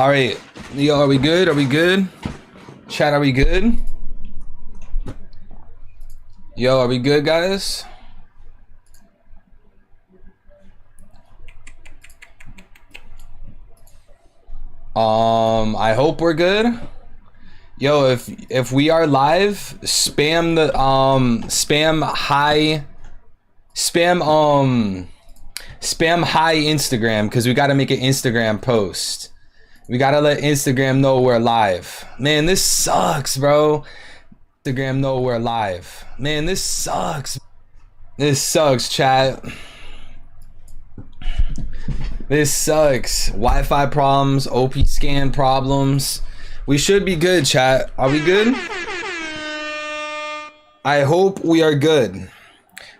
All right, yo, are we good? Are we good? Chat, are we good? Yo, are we good, guys? I hope we're good. Yo, if we are live, spam the spam hi Instagram, because we got to make an Instagram post. We got to let Instagram know we're live. Man, this sucks, bro. Instagram know we're live. Man, this sucks. This sucks, chat. This sucks. Wi-Fi problems, OP scan problems. We should be good, chat. Are we good? I hope we are good.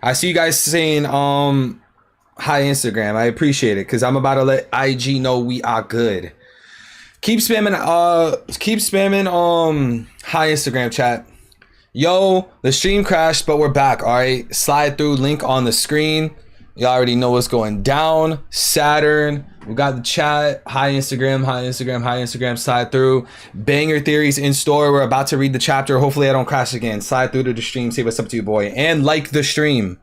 I see you guys saying hi Instagram. I appreciate it, because I'm about to let IG know we are good. Keep spamming hi Instagram, chat. Yo, the stream crashed, but we're back. All right, slide through, link on the screen. You already know what's going down. Saturn, we got the chat. Hi Instagram, hi Instagram, hi Instagram. Slide through. Banger Theories in store. We're about to read the chapter. Hopefully I don't crash again. Slide through to the stream. Say what's up to you, boy. And like the stream.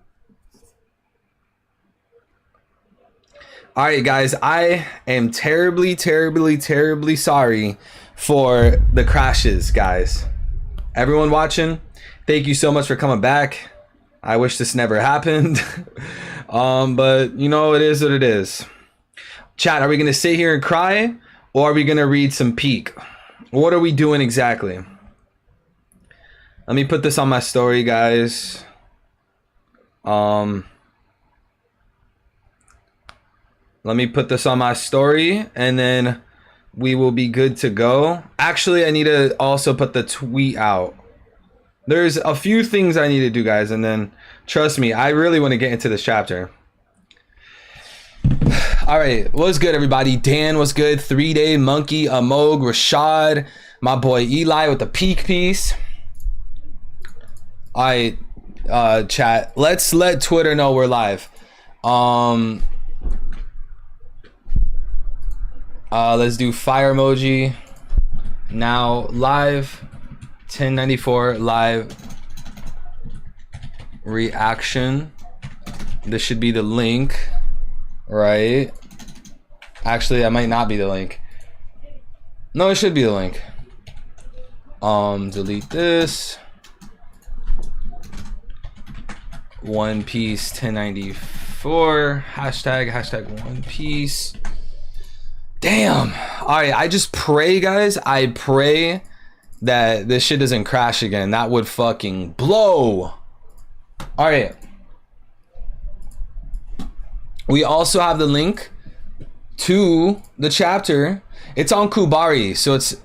All right, guys. I am terribly, terribly, terribly sorry for the crashes, guys. Everyone watching, thank you so much for coming back. I wish this never happened. But you know, it is what it is. Chat, are we gonna sit here and cry, or are we gonna read some Peak? What are we doing exactly? Let me put this on my story, guys. Let me put this on my story, and then we will be good to go. Actually, I need to also put the tweet out. There's a few things I need to do, guys, and then trust me, I really want to get into this chapter. All right, what's good, everybody? Dan, what's good? 3-Day, Monkey, Amog, Rashad, my boy Eli with the Peak piece. All right, chat. Let's let Twitter know we're live. Let's do fire emoji. Now live. 1094 live reaction. This should be the link, right? Actually, that might not be the link. No, it should be the link. Delete this. One Piece 1094 hashtag One Piece. Damn. All right, I just pray, guys. I pray that this shit doesn't crash again. That would fucking blow. All right. We also have the link to the chapter. It's on Kubari, so it's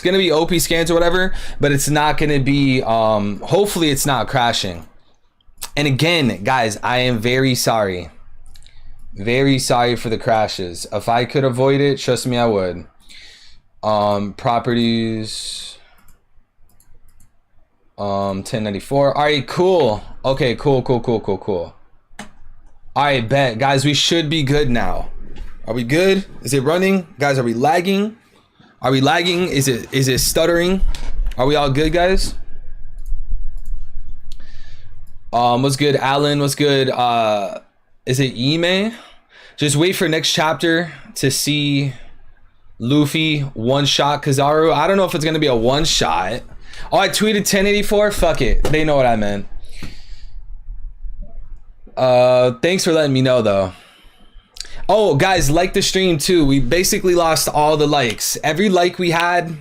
gonna be OP scans or whatever, but it's not gonna be hopefully it's not crashing. And again, guys, I am very sorry. Very sorry for the crashes. If I could avoid it, trust me, I would. Properties 1094. All right, cool. Okay, cool. All right, bet, guys, we should be good now. Are we good? Is it running, guys? Are we lagging? Is it stuttering? Are we all good, guys? What's good, Alan? What's good? Is it Ime? Just wait for next chapter to see Luffy one-shot Kizaru. I don't know if it's gonna be a one-shot. Oh, I tweeted 1084. Fuck it. They know what I meant. Thanks for letting me know, though. Oh, guys, like the stream too. We basically lost all the likes. Every like we had,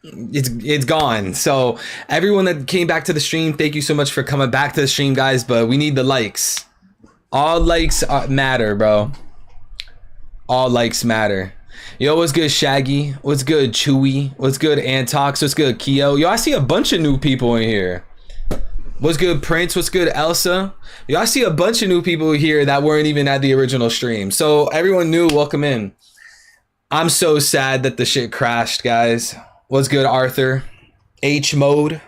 it's gone. So everyone that came back to the stream, thank you so much for coming back to the stream, guys. But we need the likes. All likes matter, bro. All likes matter. Yo, what's good, Shaggy? What's good, Chewy? What's good, Antox? What's good, Keo? Yo, I see a bunch of new people in here. What's good, Prince? What's good, Elsa? Yo, I see a bunch of new people here that weren't even at the original stream. So everyone new, welcome in. I'm so sad that the shit crashed, guys. What's good, Arthur? H mode.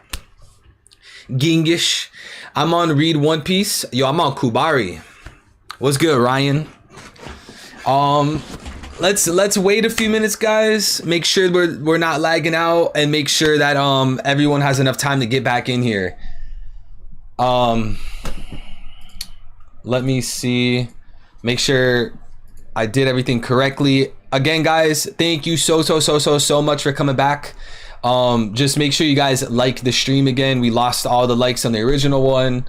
Gingish. I'm on Read One Piece. Yo, I'm on Kubari. What's good, Ryan? let's wait a few minutes, guys. Make sure we're not lagging out, and make sure that everyone has enough time to get back in here. Let me see. Make sure I did everything correctly. Again, guys, thank you so much for coming back. Just make sure you guys like the stream again. We lost all the likes on the original one.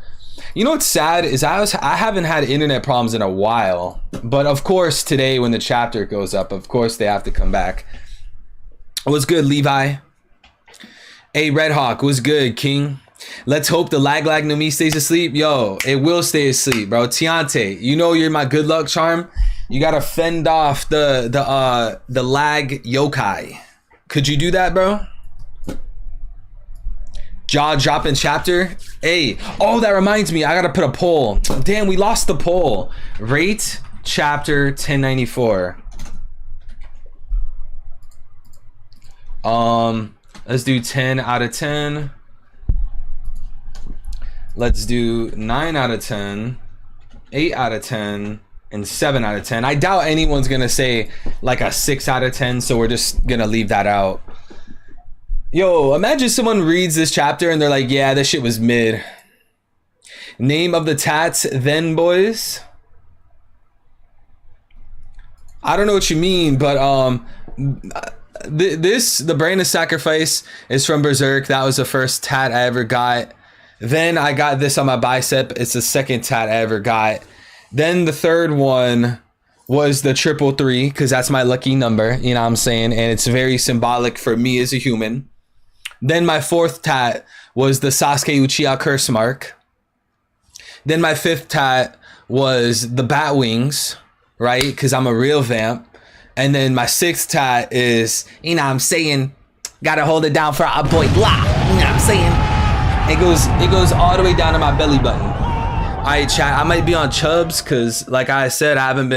You know what's sad is I haven't had internet problems in a while, but of course today when the chapter goes up, of course they have to come back. What's good, Levi? Hey, Red Hawk, what's good, King? Let's hope the lag no me stays asleep. Yo, it will stay asleep, bro. Tiante, you know you're my good luck charm. You gotta fend off the lag yokai. Could you do that, bro? Jaw dropping chapter. Hey, oh, that reminds me, I gotta put a poll. Damn, we lost the poll. Rate chapter 1094. Let's do 10 out of 10. Let's do 9 out of 10, 8 out of 10, and 7 out of 10. I doubt anyone's gonna say like a 6 out of 10, so we're just gonna leave that out. Yo, imagine someone reads this chapter and they're like, yeah, this shit was mid. Name of the tats, then, boys. I don't know what you mean, but the Brain of Sacrifice is from Berserk. That was the first tat I ever got. Then I got this on my bicep. It's the second tat I ever got. Then the third one was the 333, because that's my lucky number, you know what I'm saying? And it's very symbolic for me as a human. Then my fourth tat was the Sasuke Uchiha curse mark. Then my fifth tat was the bat wings, right? Because I'm a real vamp. And then my sixth tat is, you know what I'm saying, gotta hold it down for our boy Blah. You know what I'm saying? It goes all the way down to my belly button. All right, chat. I might be on chubs because, like I said, I haven't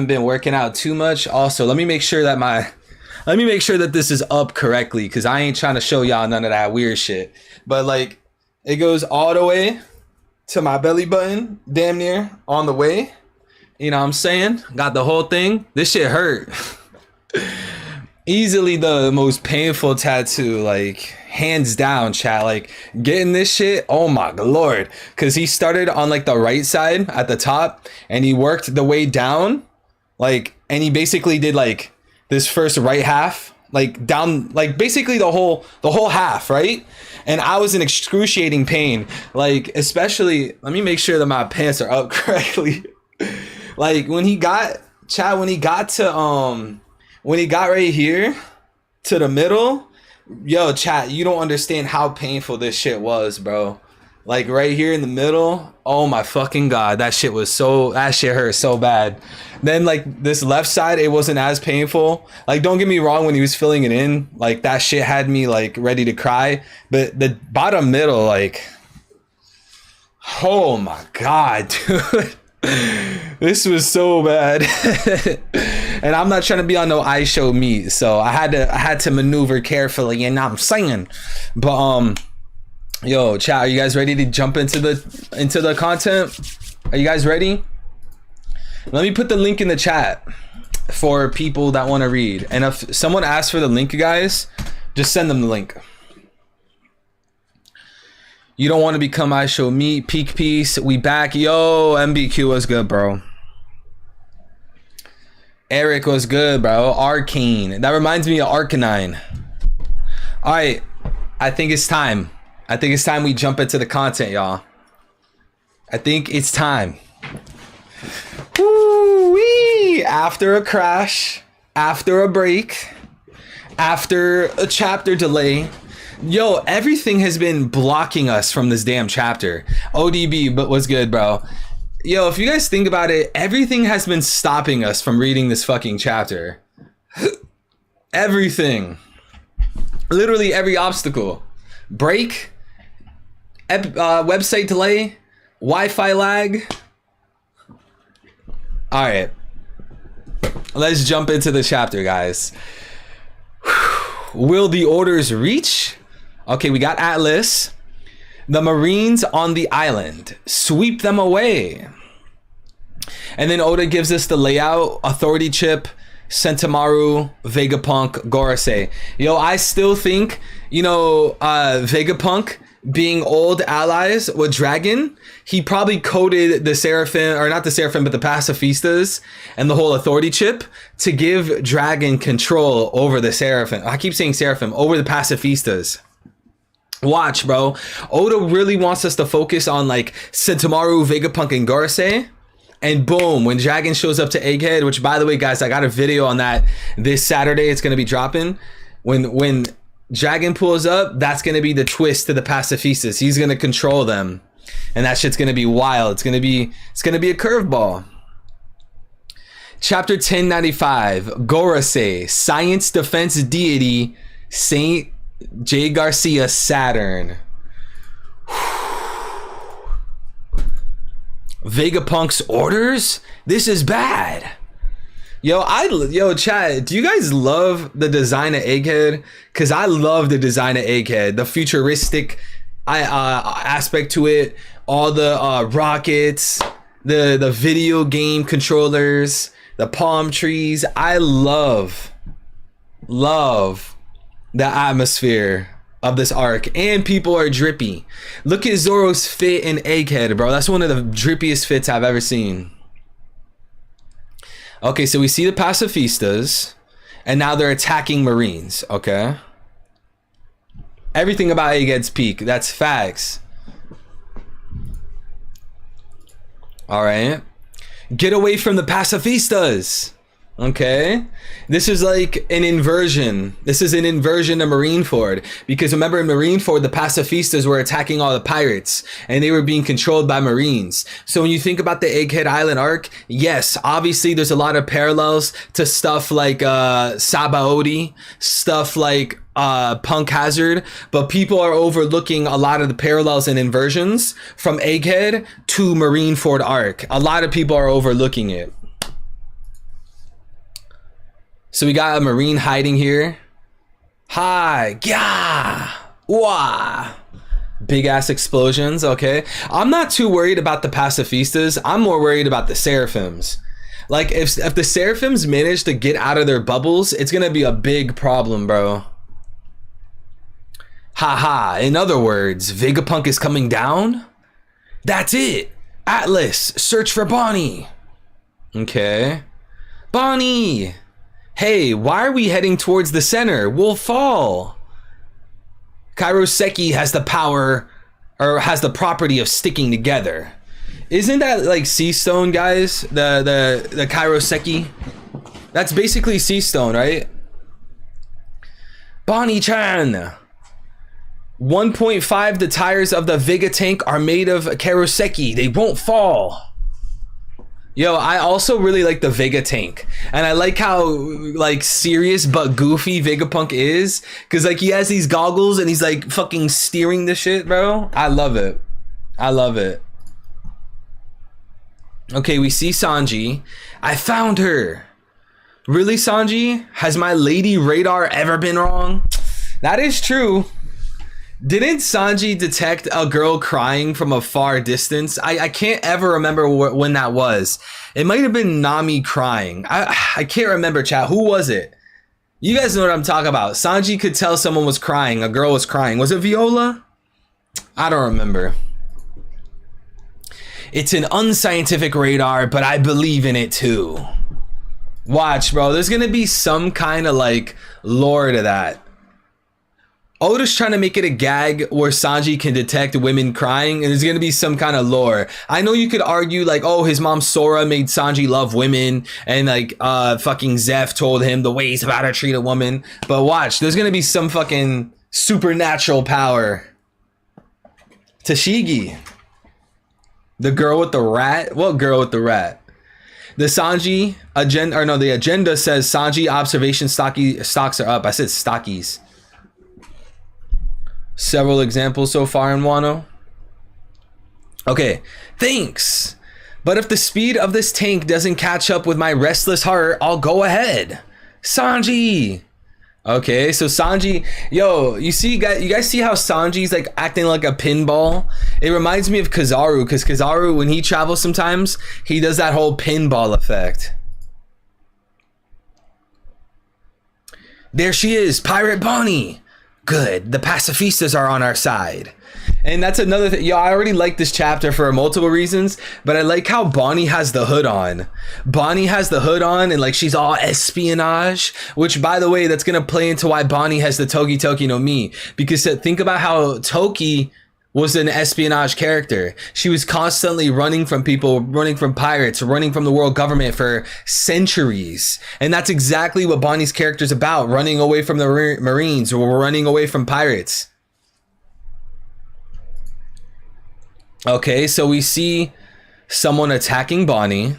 been working out too much. Also, let me make sure that this is up correctly, because I ain't trying to show y'all none of that weird shit. But like, it goes all the way to my belly button, damn near on the way. You know what I'm saying? Got the whole thing. This shit hurt. Easily the most painful tattoo, like hands down, chat. Like getting this shit, oh my lord. Cause he started on like the right side at the top and he worked the way down, like, and he basically did like this first right half, like down, like basically the whole half, right? And I was in excruciating pain, like, especially, let me make sure that my pants are up correctly. Like when he got right here to the middle, yo, chat, you don't understand how painful this shit was, bro. Like right here in the middle, oh my fucking god, that shit hurt so bad. Then like this left side, it wasn't as painful. Like don't get me wrong, when he was filling it in, like that shit had me like ready to cry. But the bottom middle, like, oh my god, dude. This was so bad. And I'm not trying to be on no I show meat, so I had to maneuver carefully, and I'm saying. But yo, chat, are you guys ready to jump into the content? Are you guys ready? Let me put the link in the chat for people that want to read. And if someone asks for the link, guys, just send them the link. You don't want to become I show meat. Peak piece, we back. Yo, MBQ was good, bro. Eric was good, bro. Arcane. That reminds me of Arcanine. All right, I think it's time. I think it's time we jump into the content, y'all. I think it's time. Woo-wee! After a crash, after a break, after a chapter delay, yo, everything has been blocking us from this damn chapter. ODB, but what's good, bro? Yo, if you guys think about it, everything has been stopping us from reading this fucking chapter. Everything. Literally every obstacle. Break. Website delay. Wi-Fi lag. Alright. Let's jump into the chapter, guys. Will the orders reach? Okay, we got Atlas. The Marines on the island. Sweep them away. And then Oda gives us the layout. Authority chip. Sentomaru, Vegapunk, Gorosei. Yo, I still think, you know, Vegapunk being old allies with Dragon, he probably coded the Seraphim, or not the Seraphim, but the Pacifistas and the whole authority chip to give Dragon control over the Seraphim. I keep saying Seraphim, over the Pacifistas. Watch, bro. Oda really wants us to focus on like Sentomaru, Vegapunk, and Gorosei. And boom, when Dragon shows up to Egghead, which by the way, guys, I got a video on that this Saturday. It's going to be dropping. When Dragon pulls up, that's going to be the twist to the Pacifistas. He's going to control them. And that shit's going to be wild. It's going to be a curveball. Chapter 1095, Gorosei, Science Defense Deity, Saint J. Garcia, Saturn. Vegapunk's orders? This is bad. Yo, chat, do you guys love the design of Egghead? Because I love the design of Egghead. The futuristic aspect to it. All the rockets. The video game controllers. The palm trees. I love the atmosphere of this arc, and people are drippy. Look at Zoro's fit in Egghead, bro. That's one of the drippiest fits I've ever seen. Okay, so we see the Pacifistas, and now they're attacking Marines, okay? Everything about Egghead's peak, that's facts. All right. Get away from the Pacifistas. Okay, this is like an inversion. This is an inversion of Marineford, because remember in Marineford, the Pacifistas were attacking all the pirates and they were being controlled by Marines. So when you think about the Egghead Island arc, yes, obviously there's a lot of parallels to stuff like Sabaody, stuff like Punk Hazard, but people are overlooking a lot of the parallels and inversions from Egghead to Marineford arc. A lot of people are overlooking it. So we got a Marine hiding here. Hi, yeah, wah. Big ass explosions, okay. I'm not too worried about the Pacifistas. I'm more worried about the Seraphims. Like if the Seraphims manage to get out of their bubbles, it's gonna be a big problem, bro. Haha, in other words, Vegapunk is coming down? That's it. Atlas, search for Bonnie. Okay. Bonnie! Hey, why are we heading towards the center? We'll fall. Kairoseki has the power, or has the property of sticking together. Isn't that like Sea Stone, guys? The Kairoseki? That's basically Sea Stone, right? Bonnie-chan! 1.5, the tires of the Vega tank are made of Kairoseki. They won't fall. Yo, I also really like the Vega tank, and I like how like serious but goofy Vegapunk is, because like he has these goggles and he's like fucking steering the shit, bro. I love it. I love it. Okay, we see Sanji. I found her. Really, Sanji? Has my lady radar ever been wrong? That is true. Didn't Sanji detect a girl crying from a far distance? I can't ever remember when that was. It might have been Nami crying. I can't remember, chat. Who was it? You guys know what I'm talking about. Sanji could tell someone was crying. A girl was crying. Was it Viola? I don't remember. It's an unscientific radar, but I believe in it too. Watch, bro. There's gonna be some kind of like lore to that. Oda's trying to make it a gag where Sanji can detect women crying, and there's gonna be some kind of lore. I know you could argue like, oh, his mom Sora made Sanji love women, and like fucking Zeph told him the ways about how to treat a woman. But watch, there's gonna be some fucking supernatural power. Tashigi. The girl with the rat? What girl with the rat? The Sanji agenda, or no, the agenda says Sanji observation stocks are up. I said stockies. Several examples so far in Wano. Okay, thanks. But if the speed of this tank doesn't catch up with my restless heart, I'll go ahead. Sanji. Okay, so Sanji, yo, you guys see how Sanji's like acting like a pinball? It reminds me of Kizaru, because Kizaru, when he travels sometimes, he does that whole pinball effect. There she is, Pirate Bonnie. Good, the pacifistas are on our side. And that's another thing. Yo, I already like this chapter for multiple reasons, but I like how Bonnie has the hood on. Bonnie has the hood on and like she's all espionage, which by the way, that's going to play into why Bonnie has the Toki Toki no Mi. Because think about how Toki was an espionage character. She was constantly running from people, running from pirates, running from the world government for centuries. And that's exactly what Bonnie's character is about, running away from the Marines or running away from pirates. Okay, so we see someone attacking Bonnie.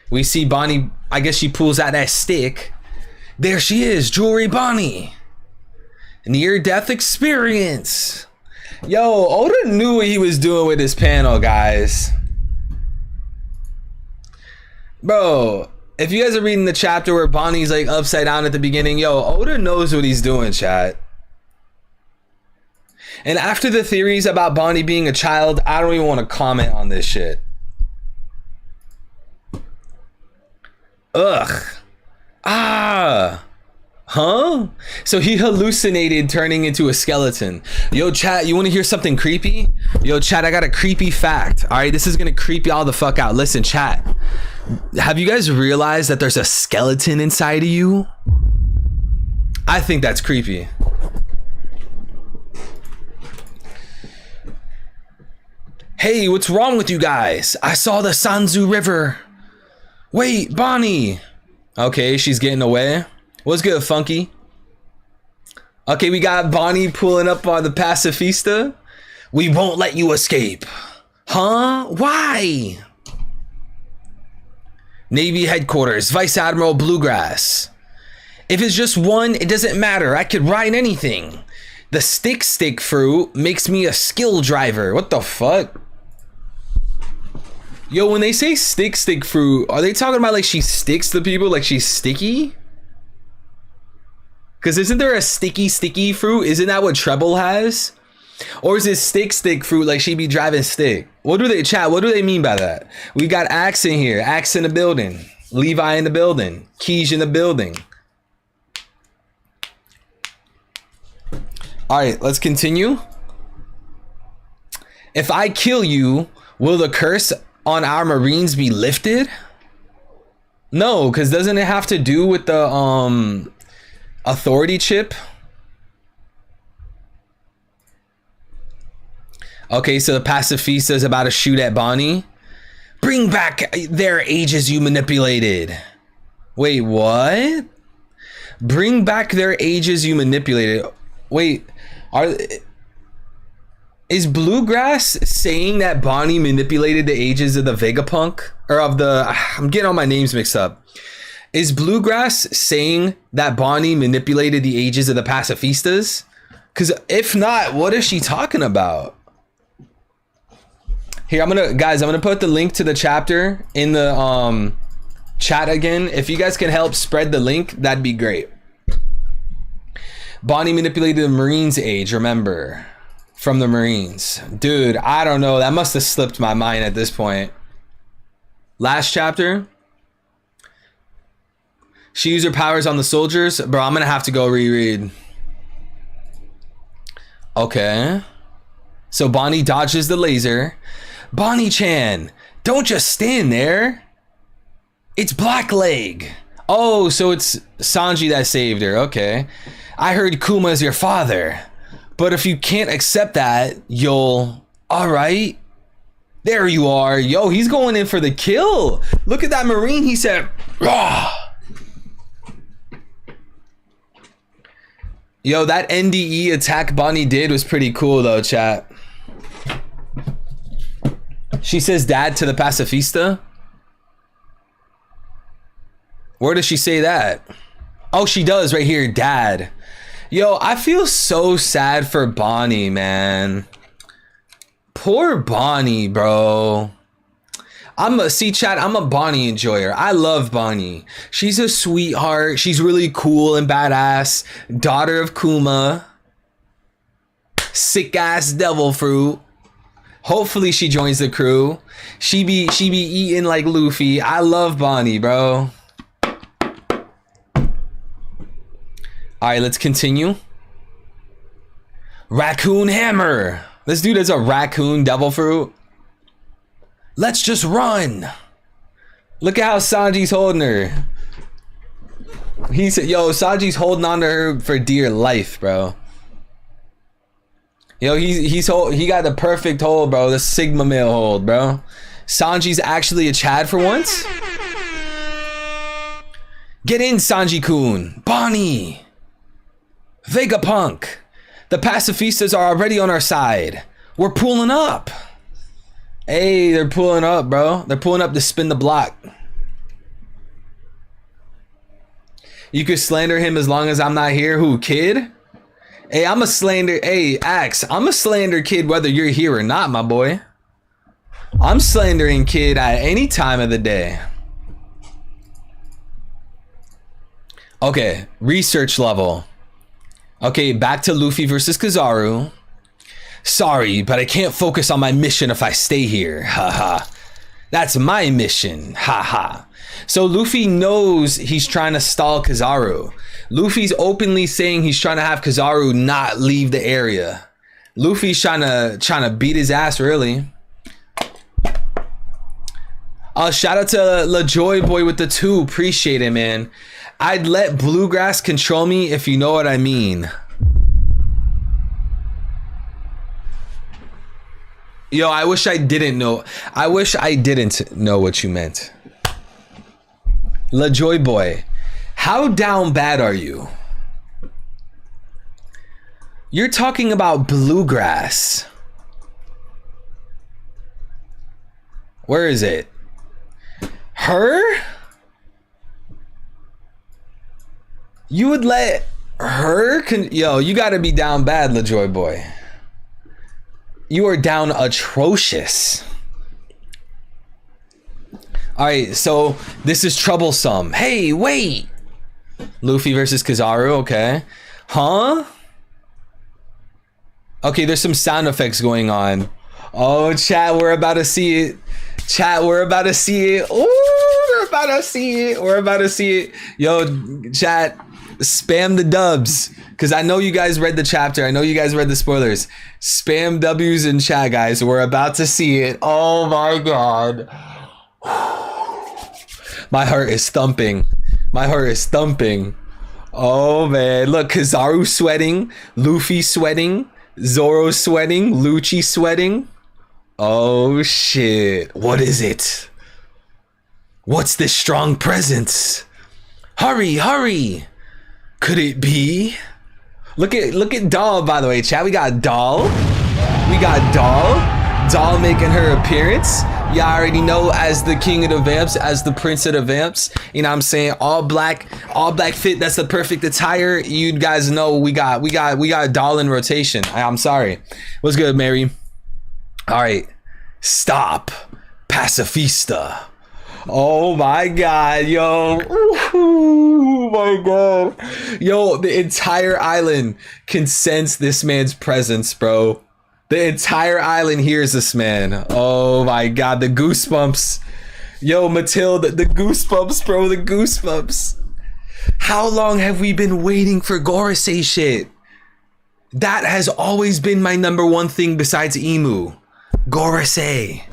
We see Bonnie, I guess she pulls out that stick. There she is, Jewelry Bonnie. Near-death experience. Yo, Oda knew what he was doing with this panel, guys. Bro, if you guys are reading the chapter where Bonnie's like upside down at the beginning, yo, Oda knows what he's doing, chat. And after the theories about Bonnie being a child, I don't even want to comment on this shit. Ugh. Ah. Huh? So he hallucinated turning into a skeleton. Yo, chat, you want to hear something creepy? Yo, chat, I got a creepy fact. All right, this is going to creep y'all the fuck out. Listen, chat. Have you guys realized that there's a skeleton inside of you? I think that's creepy. Hey, what's wrong with you guys? I saw the Sanzu River. Wait, Bonnie. Okay, she's getting away. What's good, Funky? Okay, we got Bonnie pulling up on the pacifista. We won't let you escape. Huh? Why? Navy headquarters, Vice Admiral Bluegrass. If it's just one, it doesn't matter. I could ride anything. The stick fruit makes me a skill driver. What the fuck? Yo, when they say stick fruit, are they talking about like she sticks to people, like she's sticky? Because isn't there a sticky fruit? Isn't that what Treble has? Or is it stick fruit, like she be driving stick? What do they, chat, what do they mean by that? We got Axe in here, Axe in the building, Levi in the building, Kij in the building. All right, let's continue. If I kill you, will the curse on our Marines be lifted? No, because doesn't it have to do with the authority chip? Okay, so the pacifista is about to shoot at Bonnie. Bring back their ages you manipulated. Wait, what? Bring back their ages you manipulated. Wait, is Bluegrass saying that Bonnie manipulated the ages of the Vegapunk? Or of the... I'm getting all my names mixed up. Is Bluegrass saying that Bonnie manipulated the ages of the pacifistas? Because if not, what is she talking about? Here, I'm gonna put the link to the chapter in the chat again. If you guys can help spread the link, that'd be great. Bonnie manipulated the Marines' age, remember. From the Marines. Dude, I don't know. That must have slipped my mind at this point. Last chapter. She used her powers on the soldiers. Bro, I'm gonna have to go reread. Okay. So Bonnie dodges the laser. Bonnie-chan, don't just stand there. It's Blackleg. Oh, so it's Sanji that saved her. Okay. I heard Kuma's your father. But if you can't accept that, you'll... Alright. There you are. Yo, he's going in for the kill. Look at that Marine. He said... Rah! Yo, that NDE attack Bonnie did was pretty cool though, chat. She says dad to the pacifista. Where does she say that? Oh, she does right here, dad. Yo, I feel so sad for Bonnie, man. Poor Bonnie, bro. I'm a Bonnie enjoyer. I love Bonnie. She's a sweetheart. She's really cool and badass. Daughter of Kuma. Sick ass devil fruit. Hopefully she joins the crew. She be eating like Luffy. I love Bonnie, bro. All right, let's continue. Raccoon Hammer. This dude is a raccoon devil fruit. Let's just run. Look at how Sanji's holding her. He said, yo, Sanji's holding on to her for dear life, bro. Yo, he got the perfect hold, bro. The Sigma male hold, bro. Sanji's actually a Chad for once. Get in, Sanji-kun. Bonnie. Vegapunk. The pacifistas are already on our side. We're pulling up. Hey, they're pulling up, bro. They're pulling up to spin the block. You could slander him as long as I'm not here. Who, Kid? Hey, I'm a slander. Hey, Axe, I'm a slander Kid whether you're here or not, my boy. I'm slandering Kid at any time of the day. Okay, research level. Okay, back to Luffy versus Kizaru. Sorry, but I can't focus on my mission if I stay here. Haha. That's my mission. Haha. So Luffy knows he's trying to stall Kizaru. Luffy's openly saying he's trying to have Kizaru not leave the area. Luffy's trying to beat his ass, really. Shout out to LaJoy Boy with the 2. Appreciate it, man. I'd let bluegrass control me if you know what I mean. Yo, I wish I didn't know. I wish I didn't know what you meant. LaJoy Boy, how down bad are you? You're talking about bluegrass. Where is it? Her? You would let her? Yo, you gotta be down bad, LaJoy Boy. You are down atrocious. All right, so this is troublesome. Hey, wait. Luffy versus Kizaru, okay. Huh? Okay, there's some sound effects going on. Oh, chat, we're about to see it. Chat, we're about to see it. Ooh, we're about to see it. We're about to see it. Yo, chat, spam the dubs. Because I know you guys read the chapter. I know you guys read the spoilers. Spam W's in chat, guys. We're about to see it. Oh, my God. My heart is thumping. My heart is thumping. Oh, man. Look, Kizaru sweating. Luffy sweating. Zoro sweating. Lucci sweating. Oh, shit. What is it? What's this strong presence? Hurry, hurry. Could it be? Look at Doll, by the way, chat. We got Doll. We got Doll. Doll making her appearance. You already know, as the king of the vamps, as the prince of the vamps. You know what I'm saying? All black fit. That's the perfect attire. You guys know we got Doll in rotation. I'm sorry. What's good, Mary? All right. Stop. Pacifista. Oh my God, yo. Oh my God. Yo, the entire island can sense this man's presence, bro. The entire island hears this man. Oh my God, the goosebumps. Yo, Matilda, the goosebumps, bro, the goosebumps. How long have we been waiting for Gorosei shit? That has always been my number one thing besides Emu. Gorosei.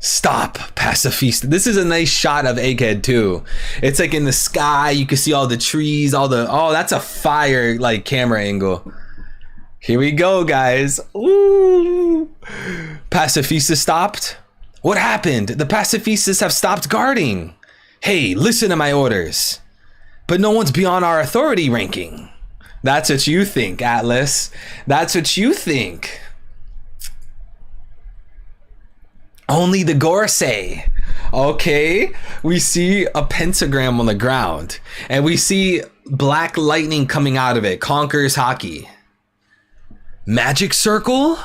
Stop, pacifista. This is a nice shot of Egghead too. It's like in the sky. You can see all the trees, oh, that's a fire like camera angle. Here we go, guys. Ooh. Pacifista stopped. What happened? The pacifistas have stopped guarding. Hey, listen to my orders. But no one's beyond our authority ranking. That's what you think, Atlas. That's what you think. Only the Gorosei. Okay, we see a pentagram on the ground, and we see black lightning coming out of it. Conquers Haki. Magic circle?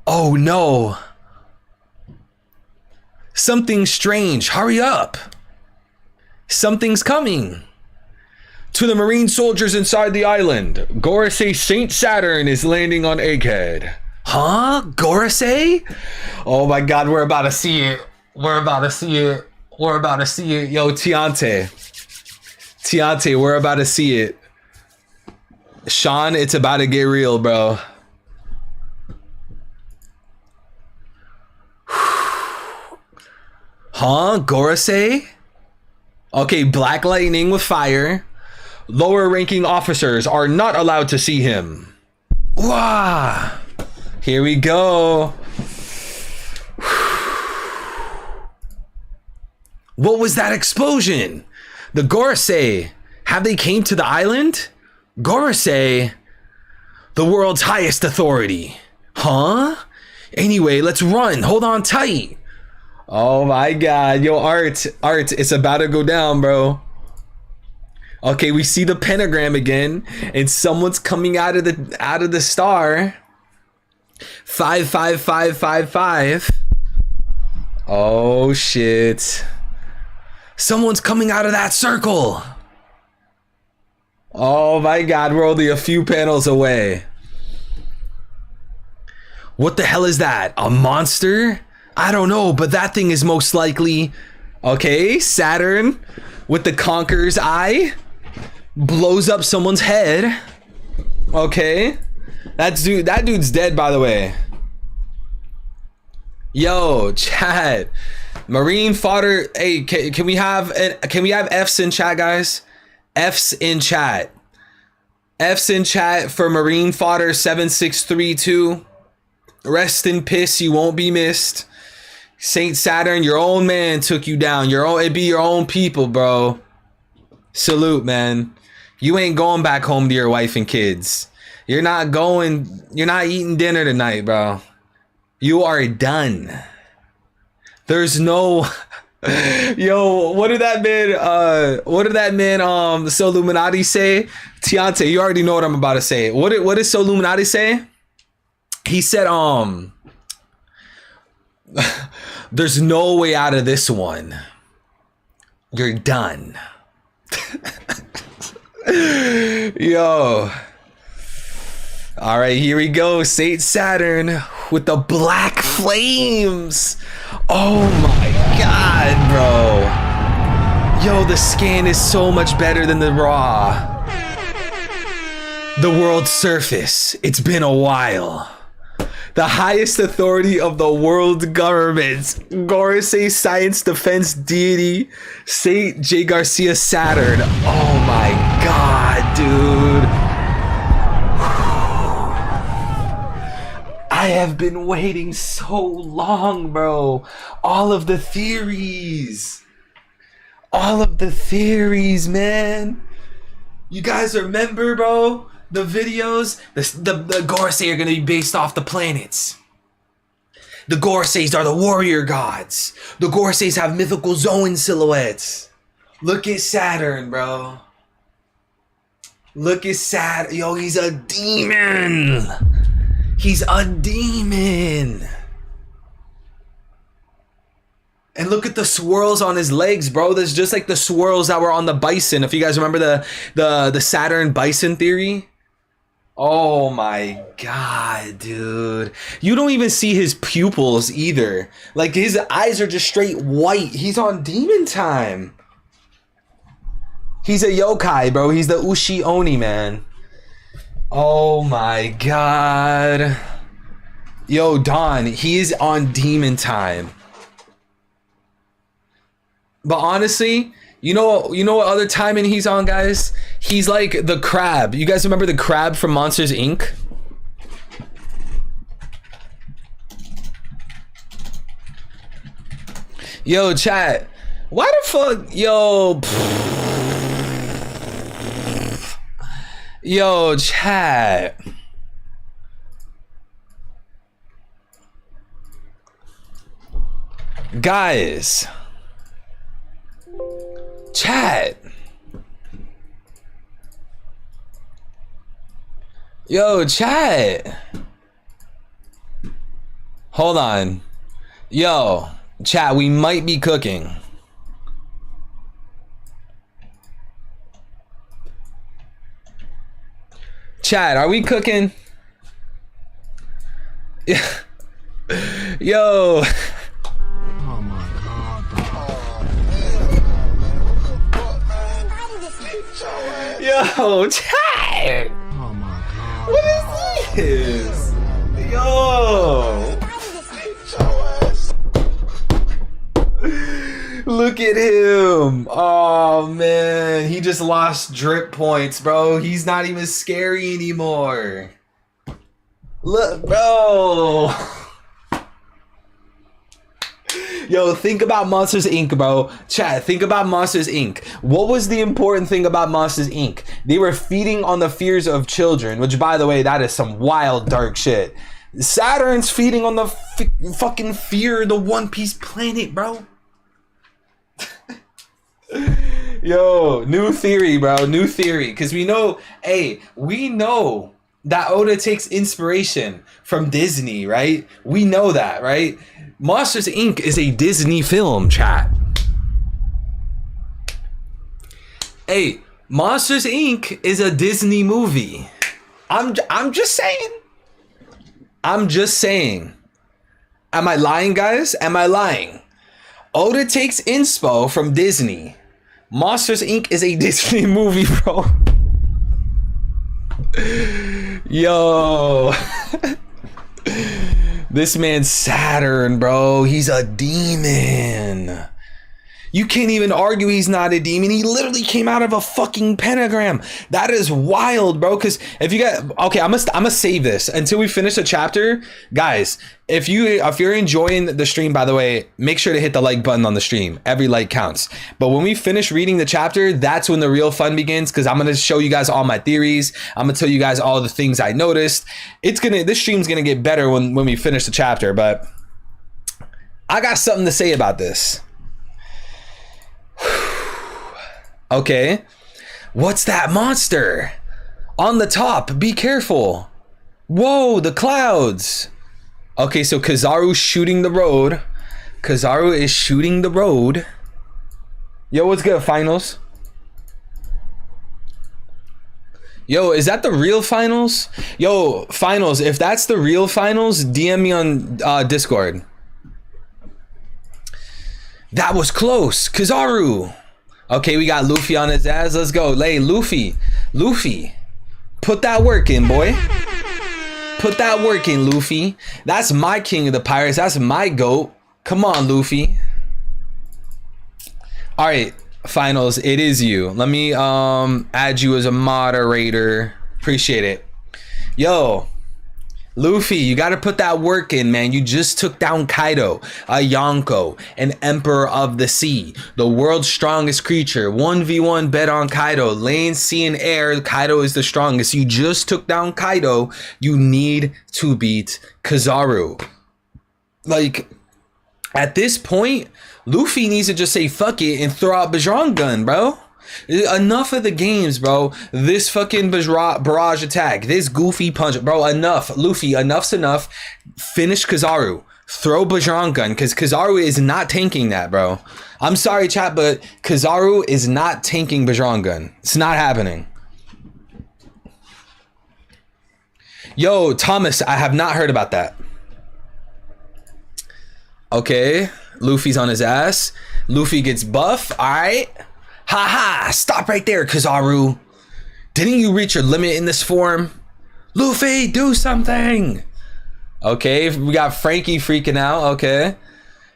Oh no. Something strange. Hurry up. Something's coming. To the marine soldiers inside the island, Gorosei Saint Saturn is landing on Egghead. Huh? Gorosei? Oh my God, we're about to see it. We're about to see it. We're about to see it. Yo, Tiante. Tiante, we're about to see it. Sean, it's about to get real, bro. Huh? Gorosei? Okay, Black Lightning with fire. Lower ranking officers are not allowed to see him. Wow. Here we go. What was that explosion? The Gorosei. Have they came to the island? Gorosei. The world's highest authority. Huh? Anyway, let's run. Hold on tight. Oh my god. Yo, Art, it's about to go down, bro. Okay, we see the pentagram again, and someone's coming out of the star. 55555. Oh shit. Someone's coming out of that circle. Oh my god, we're only a few panels away. What the hell is that? A monster? I don't know, but that thing is most likely... Okay, Saturn with the Conqueror's eye blows up someone's head. Okay. That dude's dead, by the way. Yo, chat. Marine fodder. Hey, can we have F's in chat, guys? F's in chat. F's in chat for Marine fodder 7632. Rest in piss, you won't be missed. Saint Saturn, your own man took you down. It'd be your own people, bro. Salute, man. You ain't going back home to your wife and kids. You're not eating dinner tonight, bro. You are done. There's no... Yo, what did that man, So Illuminati say? Tiante, you already know what I'm about to say. What did So Illuminati say? He said, there's no way out of this one. You're done. Yo. All right, here we go. Saint Saturn with the black flames. Oh my god, bro. Yo, the scan is so much better than the raw. The world's surface. It's been a while. The highest authority of the world governments, Gorosei science defense deity, Saint J. Garcia Saturn. Oh my god, dude. I have been waiting so long, bro. All of the theories, man. You guys remember, bro? The videos, the Gorosei are going to be based off the planets. The Goroseis are the warrior gods. The Goroseis have mythical Zoan silhouettes. Look at Saturn, bro. Look at Saturn. Yo, he's a demon. He's a demon. And look at the swirls on his legs, bro. There's just like the swirls that were on the bison. If you guys remember the Saturn bison theory. Oh my god, dude. You don't even see his pupils either. Like his eyes are just straight white. He's on demon time. He's a yokai, bro. He's the Ushi Oni, man. Oh my god. Yo, Don, he's on demon time. But honestly, you know what other timing he's on, guys? He's like the crab. You guys remember the crab from Monsters Inc? Yo, chat. Why the fuck? Yo. Yo, chat. Guys. Chat. Yo, chat. Hold on. Yo, chat, we might be cooking. Chat, are we cooking? Yo. Yo, chat. Oh my god. What is this? Yo. Look at him. Oh man, he just lost drip points, bro. He's not even scary anymore. Look, bro. Yo, think about Monsters Inc, bro. Chat, think about Monsters Inc. What was the important thing about Monsters Inc? They were feeding on the fears of children, which, by the way, that is some wild, dark shit. Saturn's feeding on the fucking fear of the One Piece planet, bro. Yo, new theory, bro. New theory. Because we know, we know that Oda takes inspiration from Disney, right? We know that, right? Monsters Inc. is a Disney film, chat. Hey, Monsters Inc. is a Disney movie. I'm just saying. I'm just saying. Am I lying, guys? Am I lying? Oda takes inspo from Disney. Monsters Inc. is a Disney movie, bro. Yo. This man's Saturn, bro. He's a demon. You can't even argue he's not a demon. He literally came out of a fucking pentagram. That is wild, bro. Because if you got, okay, I'm gonna save this until we finish the chapter, guys. If you're enjoying the stream, by the way, make sure to hit the like button on the stream. Every like counts. But when we finish reading the chapter, that's when the real fun begins. Because I'm gonna show you guys all my theories. I'm gonna tell you guys all the things I noticed. This stream's gonna get better when we finish the chapter. But I got something to say about this. Okay, what's that monster? On the top, be careful. Whoa, the clouds. Okay, so Kizaru's shooting the road. Kizaru is shooting the road. Yo, what's good, finals? Yo, is that the real finals? Yo, finals, if that's the real finals, DM me on Discord. That was close, Kizaru. Okay, we got Luffy on his ass. Let's go. Hey, Luffy. Put that work in, boy. Put that work in, Luffy. That's my king of the pirates. That's my goat. Come on, Luffy. All right, finals. It is you. Let me add you as a moderator. Appreciate it. Yo, Luffy, you got to put that work in, man. You just took down Kaido, a Yonko, an emperor of the sea, the world's strongest creature. 1v1 bet on Kaido. Land, sea, and air. Kaido is the strongest. You just took down Kaido. You need to beat Kizaru. Like, at this point, Luffy needs to just say fuck it and throw out Bajrang Gun, bro. Enough of the games, bro. This fucking barrage attack, this goofy punch, bro. Enough, Luffy. Enough's enough. Finish Kizaru. Throw Bajrang Gun, because Kizaru is not tanking that, bro. I'm sorry, chat, but Kizaru is not tanking Bajrang Gun. It's not happening. Yo, Thomas, I have not heard about that. Okay, Luffy's on his ass. Luffy gets buff. All right. Haha, stop right there, Kizaru. Didn't you reach your limit in this form? Luffy, do something. Okay, we got Frankie freaking out. Okay.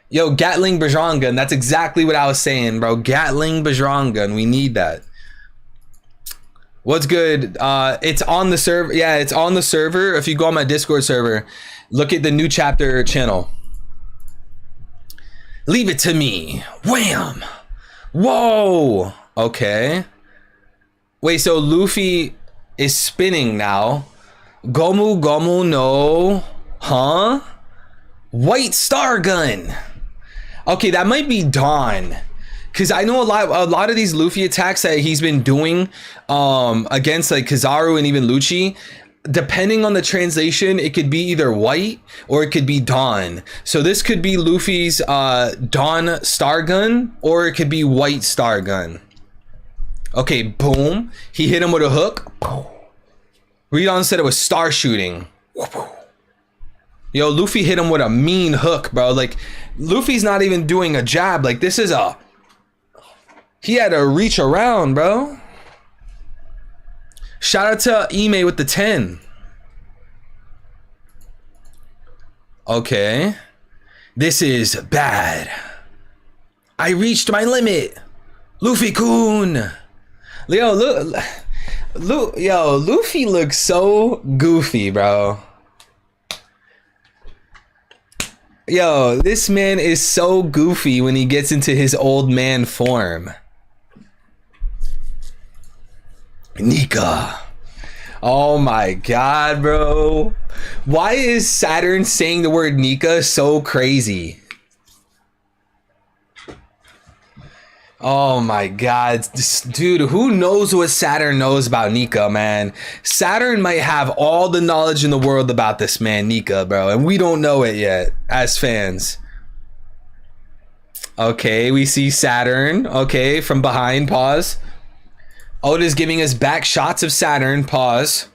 Yo, Gatling Bajrang Gun. That's exactly what I was saying, bro. Gatling Bajrang Gun. We need that. What's good? It's on the server. Yeah, it's on the server. If you go on my Discord server, look at the new chapter channel. Leave it to me. Wham. Whoa. Okay. Wait, so Luffy is spinning now. Gomu Gomu no. Huh? White Star Gun. Okay, that might be Dawn. Because I know a lot of these Luffy attacks that he's been doing against like Kizaru and even Lucci, depending on the translation, it could be either white or it could be Dawn. So this could be Luffy's Dawn Star Gun, or it could be White Star Gun. Okay, boom. He hit him with a hook. Rion said it was star shooting. Yo, Luffy hit him with a mean hook, bro. Like, Luffy's not even doing a jab. Like, this is a... He had to reach around, bro. Shout out to Ime with the 10. Okay. This is bad. I reached my limit. Luffy-kun. Yo, Luffy looks so goofy, bro. Yo, this man is so goofy when he gets into his old man form. Nika. Oh my god, bro. Why is Saturn saying the word Nika so crazy? Oh my god. Dude, who knows what Saturn knows about Nika, man? Saturn might have all the knowledge in the world about this man, Nika, bro. And we don't know it yet as fans. Okay, we see Saturn. Okay, from behind, pause. Oda's giving us back shots of Saturn, pause.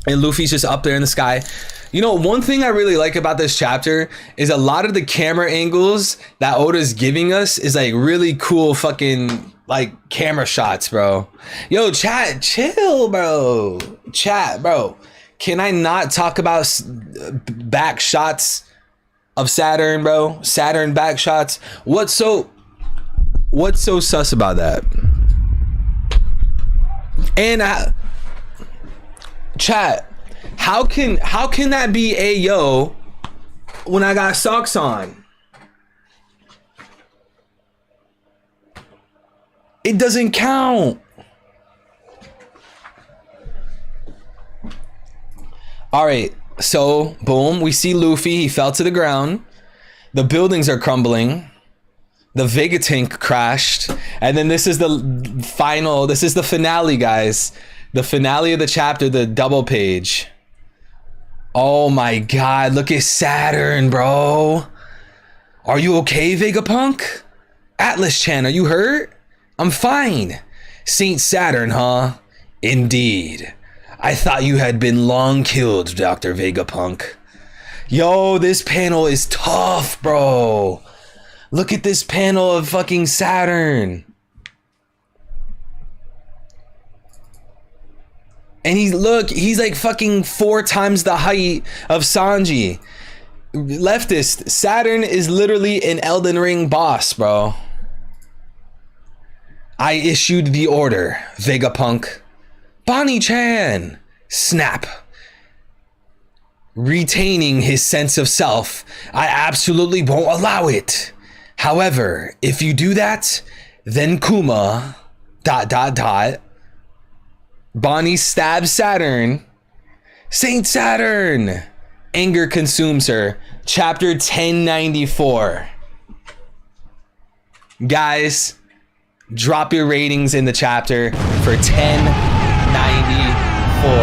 And Luffy's just up there in the sky. You know, one thing I really like about this chapter is a lot of the camera angles that Oda's giving us is like really cool fucking like camera shots, bro. Yo, chat, chill, bro. Chat, bro. Can I not talk about back shots of Saturn, bro? Saturn back shots. What's so sus about that? And chat, how can that be a yo when I got socks on? It doesn't count. All right, so boom, we see Luffy. He fell to the ground. The buildings are crumbling. The Vegapunk crashed. And then this is the final, this is the finale, guys. The finale of the chapter, the double page. Oh my god, look at Saturn, bro. Are you okay, Vegapunk? Atlas-chan, are you hurt? I'm fine. Saint Saturn, huh? Indeed. I thought you had been long killed, Dr. Vegapunk. Yo, this panel is tough, bro. Look at this panel of fucking Saturn. And he's like fucking 4 times the height of Sanji. Leftist, Saturn is literally an Elden Ring boss, bro. I issued the order, Vegapunk. Bonnie-chan! Snap. Retaining his sense of self, I absolutely won't allow it. However, if you do that, then Kuma... ... Bonnie stabs Saturn. Saint Saturn! Anger consumes her. Chapter 1094. Guys, drop your ratings in the chapter for 1094.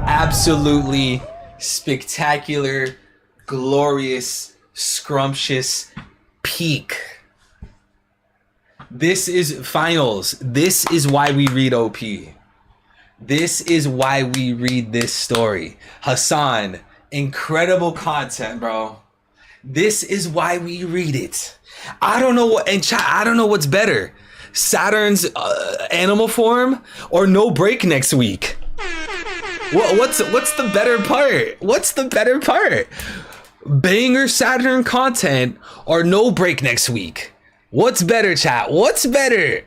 Absolutely spectacular, glorious, scrumptious peak. This is finals. This is why we read OP. This is why we read this story. Hassan, incredible content, bro. This is why we read it. I don't know what, and chat, I don't know what's better. Saturn's animal form or no break next week? What's the better part? What's the better part? Banger Saturn content or no break next week? What's better, chat? What's better?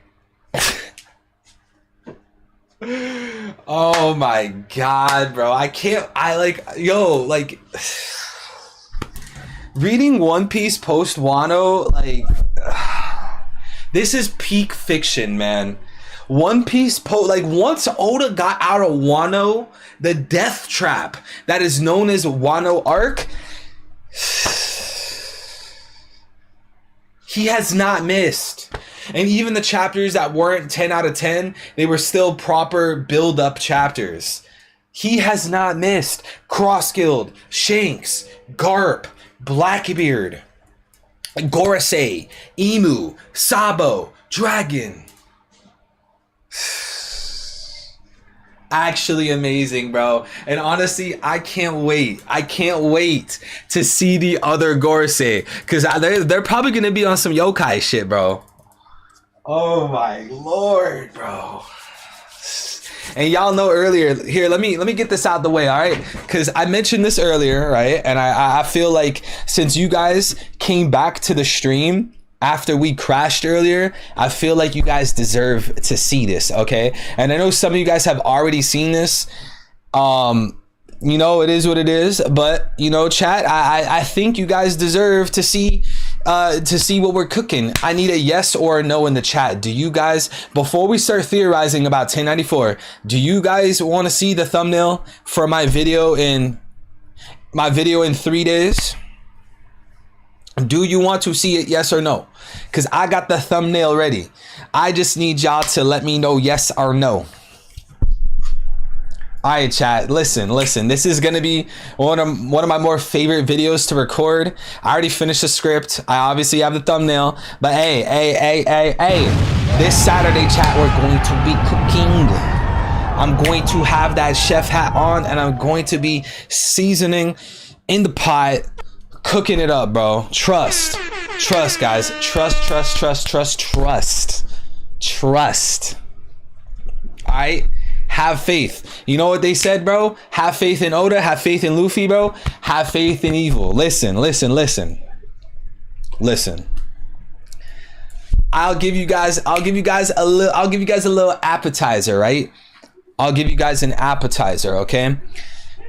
Oh my god, bro. Reading One Piece post Wano, this is peak fiction, man. One Piece once Oda got out of Wano, the death trap that is known as Wano arc, he has not missed. And even the chapters that weren't 10 out of 10, they were still proper build-up chapters. He has not missed. Cross-Guild, Shanks, Garp, Blackbeard, Gorosei, Emu, Sabo, Dragon. Actually amazing, bro. And honestly, I can't wait. I can't wait to see the other Gorosei, because they're probably going to be on some yokai shit, bro. Oh my lord, bro. And y'all know earlier here, let me get this out the way, all right? Because I mentioned this earlier, right? And I feel like since you guys came back to the stream after we crashed earlier, I feel like you guys deserve to see this, okay? And I know some of you guys have already seen this. You know, it is what it is, but you know, chat, I think you guys deserve to see what we're cooking. I need a yes or a no in the chat. Do you guys, before we start theorizing about 1094, do you guys want to see the thumbnail for my video in 3 days? Do you want to see it, yes or no? Because I got the thumbnail ready. I just need y'all to let me know yes or no. All right, chat. Listen. This is gonna be one of my more favorite videos to record. I already finished the script. I obviously have the thumbnail, but hey, this Saturday, chat, we're going to be cooking. I'm going to have that chef hat on, and I'm going to be seasoning in the pot, cooking it up, bro. Trust, guys. Trust. All right. Have faith. You know what they said, bro? Have faith in Oda, have faith in Luffy, bro. Have faith in evil. Listen. I'll give you guys a little appetizer, right? I'll give you guys an appetizer, okay?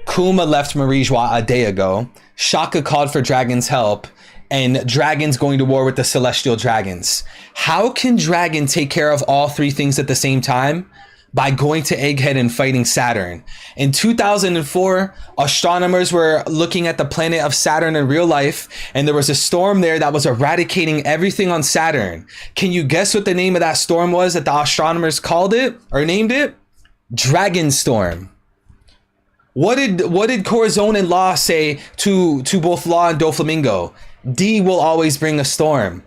Kuma left Marijois a day ago. Shaka called for Dragon's help, and Dragon's going to war with the Celestial Dragons. How can Dragon take care of all three things at the same time? By going to Egghead and fighting Saturn. In 2004, astronomers were looking at the planet of Saturn in real life, and there was a storm there that was eradicating everything on Saturn. Can you guess what the name of that storm was that the astronomers called it or named it? Dragon Storm. What did Corazon and Law say to both Law and Doflamingo? D will always bring a storm.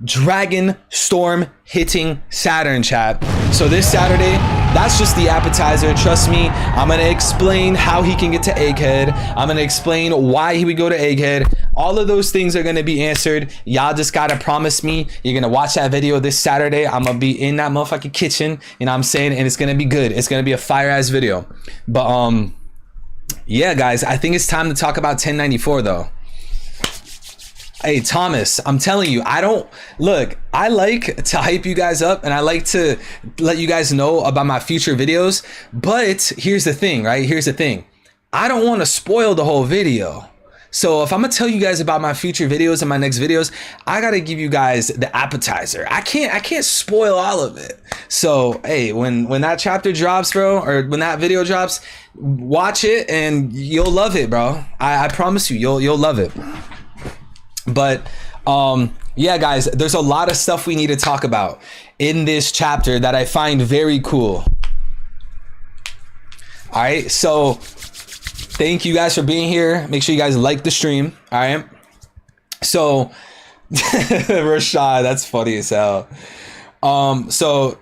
Dragon Storm hitting Saturn, chat. So this Saturday, that's just the appetizer. Trust me, I'm gonna explain how he can get to Egghead. I'm gonna explain why he would go to Egghead. All of those things are gonna be answered. Y'all just gotta promise me you're gonna watch that video this Saturday. I'm gonna be in that motherfucking kitchen, you know what I'm saying? And it's gonna be good. It's gonna be a fire ass video. But yeah, guys, I think it's time to talk about 1094 though. Hey, Thomas, I'm telling you, I like to hype you guys up, and I like to let you guys know about my future videos. But here's the thing, right? I don't want to spoil the whole video. So if I'm gonna tell you guys about my future videos and my next videos, I gotta give you guys the appetizer. I can't spoil all of it. So hey, when that chapter drops, bro, or when that video drops, watch it and you'll love it, bro. I promise you, you'll love it. But yeah, guys, there's a lot of stuff we need to talk about in this chapter that I find very cool. All right, so thank you guys for being here. Make sure you guys like the stream. All right, so Rashad, that's funny as hell. So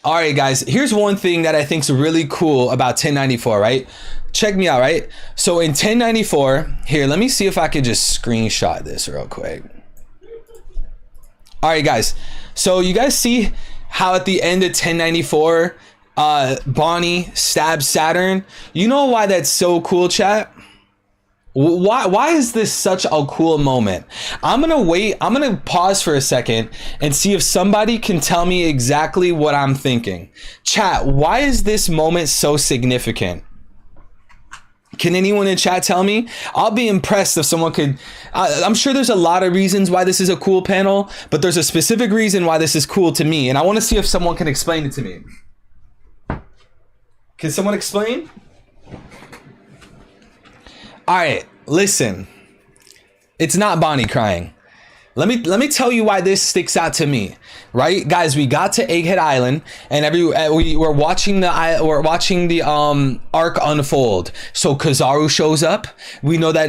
all right, guys, here's one thing that I think is really cool about 1094, right? Check me out, right? So in 1094, here, let me see if I could just screenshot this real quick. All right, guys. So you guys see how at the end of 1094, Bonnie stabs Saturn? You know why that's so cool, chat? Why is this such a cool moment? I'm gonna pause for a second and see if somebody can tell me exactly what I'm thinking. Chat, why is this moment so significant? Can anyone in chat tell me? I'll be impressed if someone could. I'm sure there's a lot of reasons why this is a cool panel, but there's a specific reason why this is cool to me, and I want to see if someone can explain it to me. Can someone explain? All right, listen. It's not Bonnie crying. Let me tell you why this sticks out to me, right, guys? We got to Egghead Island, and we were watching the arc unfold. So Kizaru shows up. We know that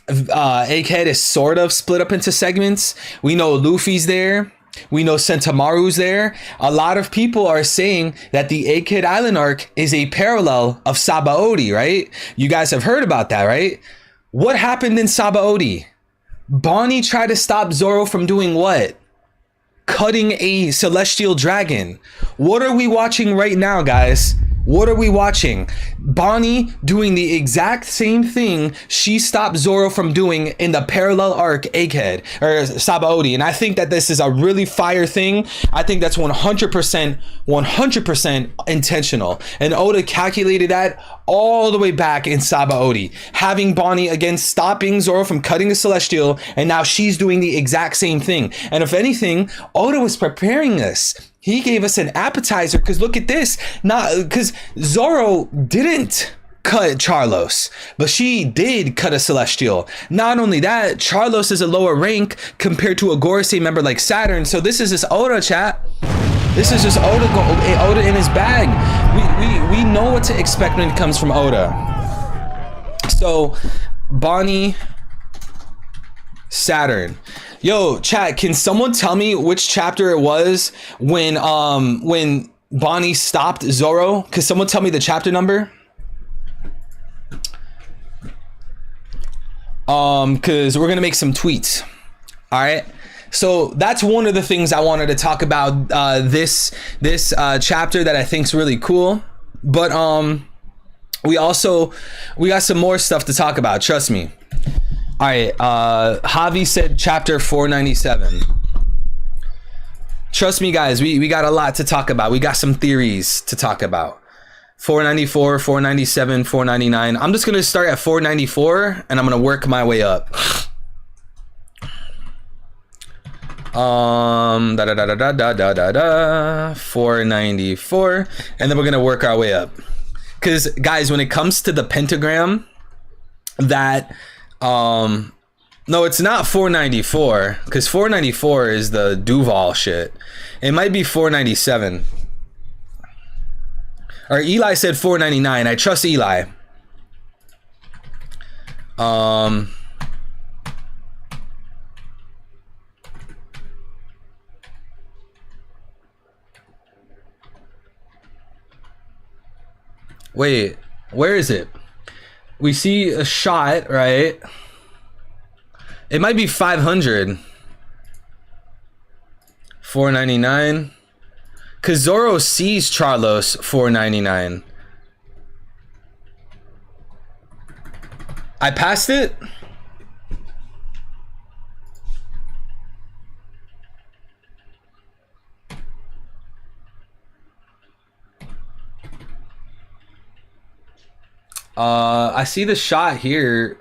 Egghead is sort of split up into segments. We know Luffy's there. We know Sentomaru's there. A lot of people are saying that the Egghead Island arc is a parallel of Sabaody, right? You guys have heard about that, right? What happened in Sabaody? Bonnie tried to stop Zoro from doing what? cutting a celestial dragon. What are we watching right now, guys? What are we watching? Bonnie doing the exact same thing she stopped Zoro from doing in the parallel arc Egghead or Sabaody. And I think that this is a really fire thing. I think that's 100% intentional. And Oda calculated that all the way back in Sabaody, having Bonnie again stopping Zoro from cutting the celestial, and now she's doing the exact same thing. And if anything, Oda was preparing this. He gave us an appetizer, because look at this. Because Zoro didn't cut Charlos, but she did cut a celestial. Not only that, Charlos is a lower rank compared to a Gorosei member like Saturn. So this is just Oda, chat. This is just Oda in his bag. We know what to expect when it comes from Oda. So Bonnie, Saturn. Yo, chat, can someone tell me which chapter it was when Bonnie stopped Zoro? Can someone tell me the chapter number? Cause we're gonna make some tweets. All right. So that's one of the things I wanted to talk about this chapter that I think is really cool. But we got some more stuff to talk about. Trust me. All right, Javi said chapter 497. Trust me, guys, we got a lot to talk about. We got some theories to talk about. 494, 497, 499. I'm just gonna start at 494 and I'm gonna work my way up. 494, and then we're gonna work our way up. Because guys, when it comes to the pentagram, that no, it's not 494, because 494 is the Duval shit. It might be 497. Or Eli said 499. I trust Eli. Wait, where is it? We see a shot, right? It might be 500. 499. Cause Zoro sees Charlos 499. I passed it? I see the shot here.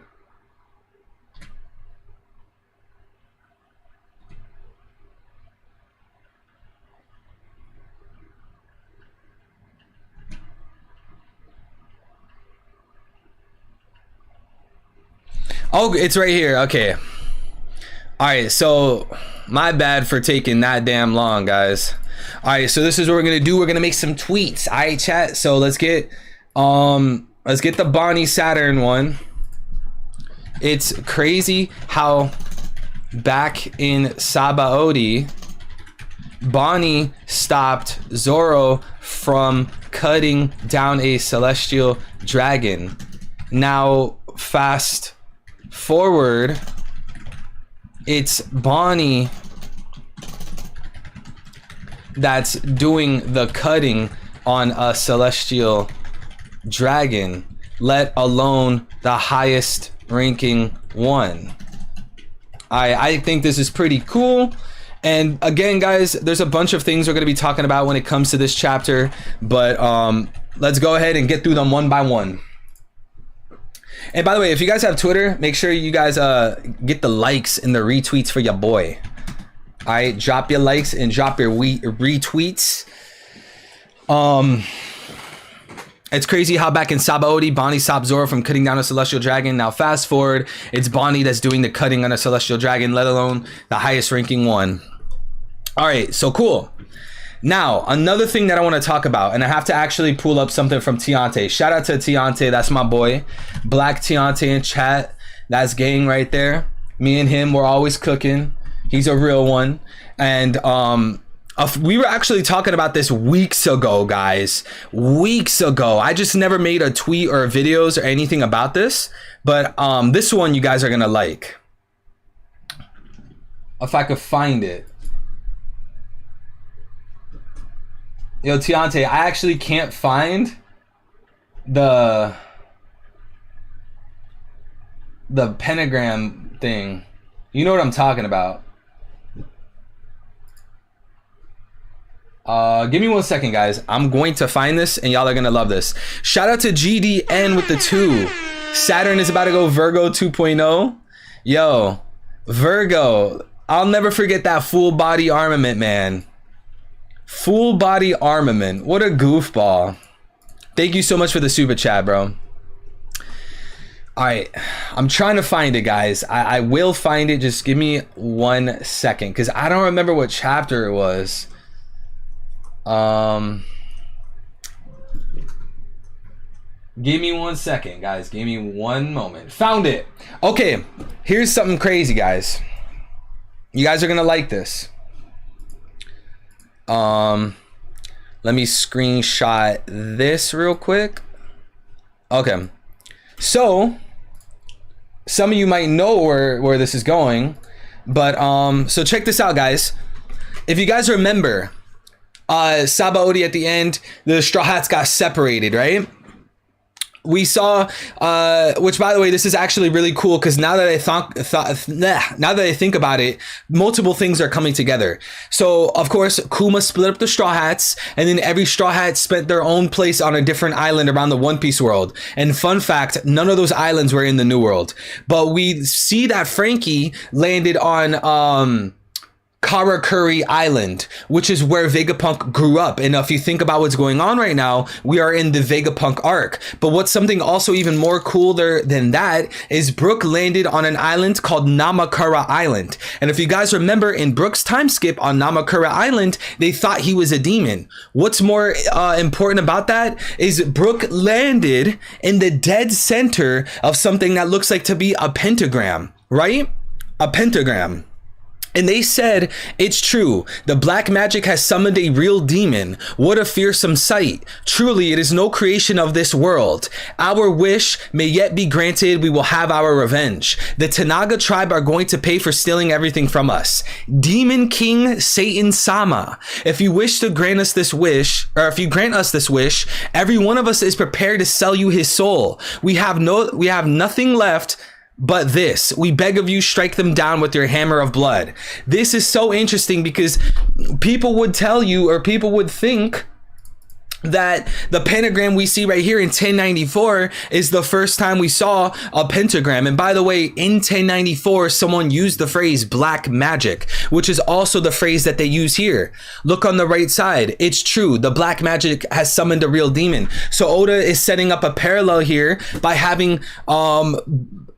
Oh, it's right here. Okay. All right. So my bad for taking that damn long, guys. All right. So this is what we're going to do. We're going to make some tweets. All right, chat. So let's get the Bonnie Saturn one. It's crazy how back in Sabaody, Bonnie stopped Zoro from cutting down a celestial dragon. Now, fast forward, it's Bonnie that's doing the cutting on a celestial dragon, let alone the highest ranking one. I think this is pretty cool. And again, guys, there's a bunch of things we're going to be talking about when it comes to this chapter, but let's go ahead and get through them one by one. And by the way, if you guys have Twitter, make sure you guys get the likes and the retweets for your boy. All right, drop your likes and drop your retweets. It's crazy how back in Sabaody, Bonnie stopped Zoro from cutting down a celestial dragon. Now fast forward, it's Bonnie that's doing the cutting on a celestial dragon, let alone the highest ranking one. All right, so cool. Now, another thing that I want to talk about, and I have to actually pull up something from Tiante. Shout out to Tiante, that's my boy. Black Tiante in chat, that's gang right there. Me and him, we're always cooking. He's a real one. And we were actually talking about this weeks ago, guys. Weeks ago. I just never made a tweet or videos or anything about this. But this one you guys are going to like. If I could find it. Yo, Tiante, I actually can't find the pentagram thing. You know what I'm talking about. Give me 1 second, guys. I'm going to find this and y'all are gonna love this. Shout out to GDN with the 2. Saturn is about to go Virgo 2.0. Yo, Virgo. I'll never forget that full body armament, man. Full body armament. What a goofball. Thank you so much for the super chat, bro. All right, I'm trying to find it, guys. I will find it. Just give me 1 second, because I don't remember what chapter it was. Give me 1 second, guys. Give me one moment. Found it. Okay, here's something crazy, guys. You guys are gonna like this. Let me screenshot this real quick. Okay, so some of you might know where this is going, but so check this out, guys. If you guys remember, Sabaody at the end, the Straw Hats got separated, right? We saw, which by the way, this is actually really cool, because now that I think about it, multiple things are coming together. So of course, Kuma split up the Straw Hats, and then every Straw Hat spent their own place on a different island around the One Piece world. And fun fact, none of those islands were in the New World. But we see that Frankie landed on Karakuri Island, which is where Vegapunk grew up. And if you think about what's going on right now, we are in the Vegapunk arc. But what's something also even more cooler than that is Brook landed on an island called Namakura Island. And if you guys remember, in Brook's time skip on Namakura Island, they thought he was a demon. What's more important about that is Brook landed in the dead center of something that looks like to be a pentagram, right? A pentagram. And they said, it's true, the black magic has summoned a real demon. What a fearsome sight. Truly, it is no creation of this world. Our wish may yet be granted. We will have our revenge. The Tanaga tribe are going to pay for stealing everything from us. Demon King Satan Sama. If you wish to grant us this wish, or if you grant us this wish, every one of us is prepared to sell you his soul. We have nothing left but this. We beg of you, strike them down with your hammer of blood. This is so interesting, because people would tell you, or people would think, that the pentagram we see right here in 1094 is the first time we saw a pentagram. And by the way, in 1094, someone used the phrase black magic, which is also the phrase that they use here. Look on the right side. It's true. The black magic has summoned a real demon. So Oda is setting up a parallel here by having